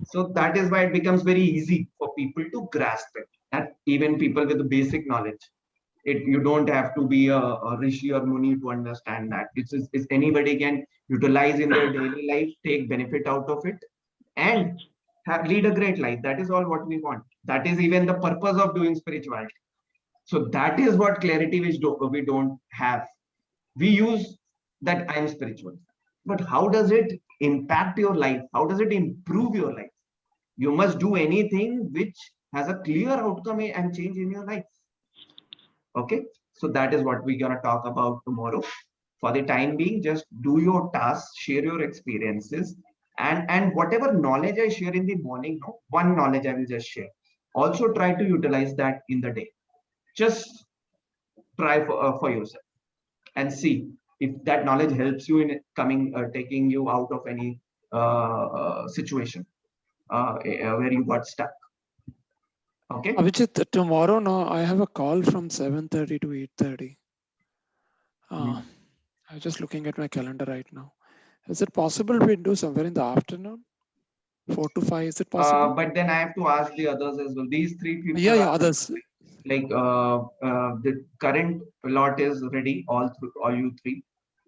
So that is why it becomes very easy for people to grasp it. And even people with the basic knowledge, you don't have to be a rishi or muni to understand that. It's anybody can utilize in their daily life, take benefit out of it, and lead a great life. That is all what we want. That is even the purpose of doing spirituality. So that is what clarity which we don't have. We use that I'm spiritual, but how does it impact your life? How does it improve your life? You must do anything which has a clear outcome and change in your life. Okay, so that is what we're going to talk about tomorrow. For the time being, just do your tasks, share your experiences, and whatever knowledge I share in the morning, one knowledge I will just share. Also try to utilize that in the day. Just try for yourself and see if that knowledge helps you in taking you out of any situation where you got stuck. Okay. Abhijit, tomorrow, no, I have a call from 7:30 to 8:30. I'm just looking at my calendar right now. Is it possible we do somewhere in the afternoon? 4 to 5, is it possible? But then I have to ask the others as well. These three people. Yeah, others. Like the current lot is ready, all you three.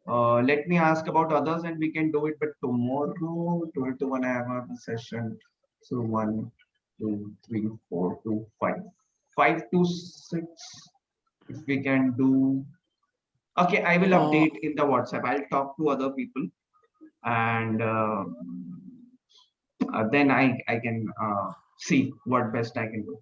Let me ask about others and we can do it. But tomorrow, 12 to 1, I have a session. So 1, 2, 3, 4 to 5. 5 to 6, if we can do. Okay, I will update in the WhatsApp. I'll talk to other people and then I can see what best I can do.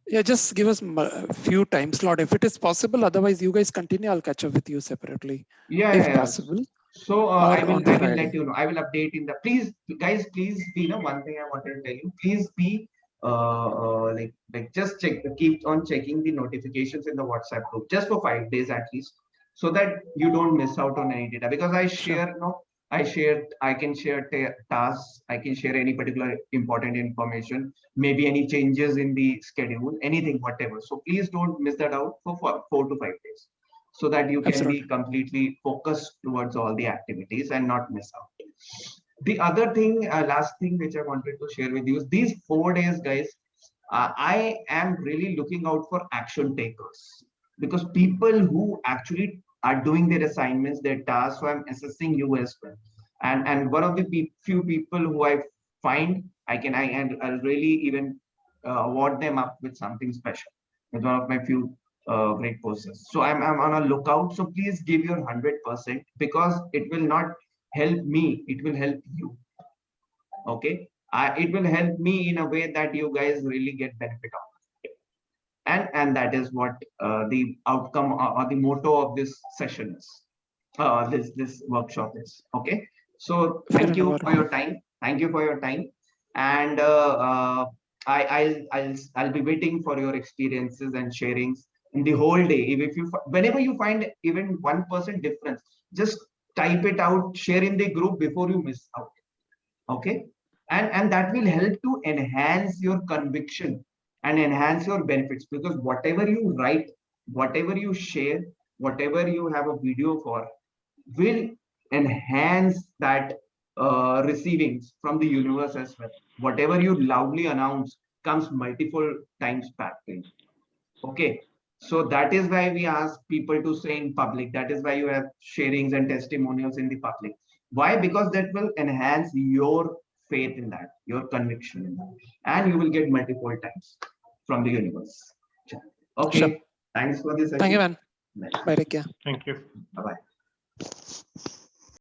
Yeah, just give us a few time slot if it is possible. Otherwise, you guys continue. I'll catch up with you separately, if possible. So I will let you know. I will update in the. Please, guys, please be one thing I wanted to tell you. Please be like just keep on checking the notifications in the WhatsApp group just for 5 days at least, so that you don't miss out on any data. Because I share, I can share tasks, I can share any particular important information, maybe any changes in the schedule, anything, whatever. So please don't miss that out for 4 to 5 days. so that you can Absolutely. be completely focused towards all the activities and not miss out. The other thing, last thing which I wanted to share with you is these 4 days, guys, I am really looking out for action takers, because people who actually are doing their assignments, their tasks. So I'm assessing you as well. And one of the few people who I find, I'll really even award them up with something special. It's one of my few great courses. So I'm on a lookout. So please give your 100%, because it will not help me, it will help you. Okay, it will help me in a way that you guys really get benefit of it. And that is what the outcome or the motto of this session is, this workshop is. Okay, so thank you for your time. Thank you for your time. And I'll be waiting for your experiences and sharings in the whole day. If you, whenever you find even 1% difference, just type it out, share in the group before you miss out. Okay, and that will help to enhance your conviction and enhance your benefits, because whatever you write, whatever you share, whatever you have a video for, will enhance that receivings from the universe as well. Whatever you loudly announce comes multiple times back in. Okay, so that is why we ask people to say in public. That is why you have sharings and testimonials in the public. Why? Because that will enhance your faith in that, your conviction in that, and you will get multiple times from the universe. Okay, sure. Thanks for this. Thank you, man. Bye, take care. Thank you. Bye-bye.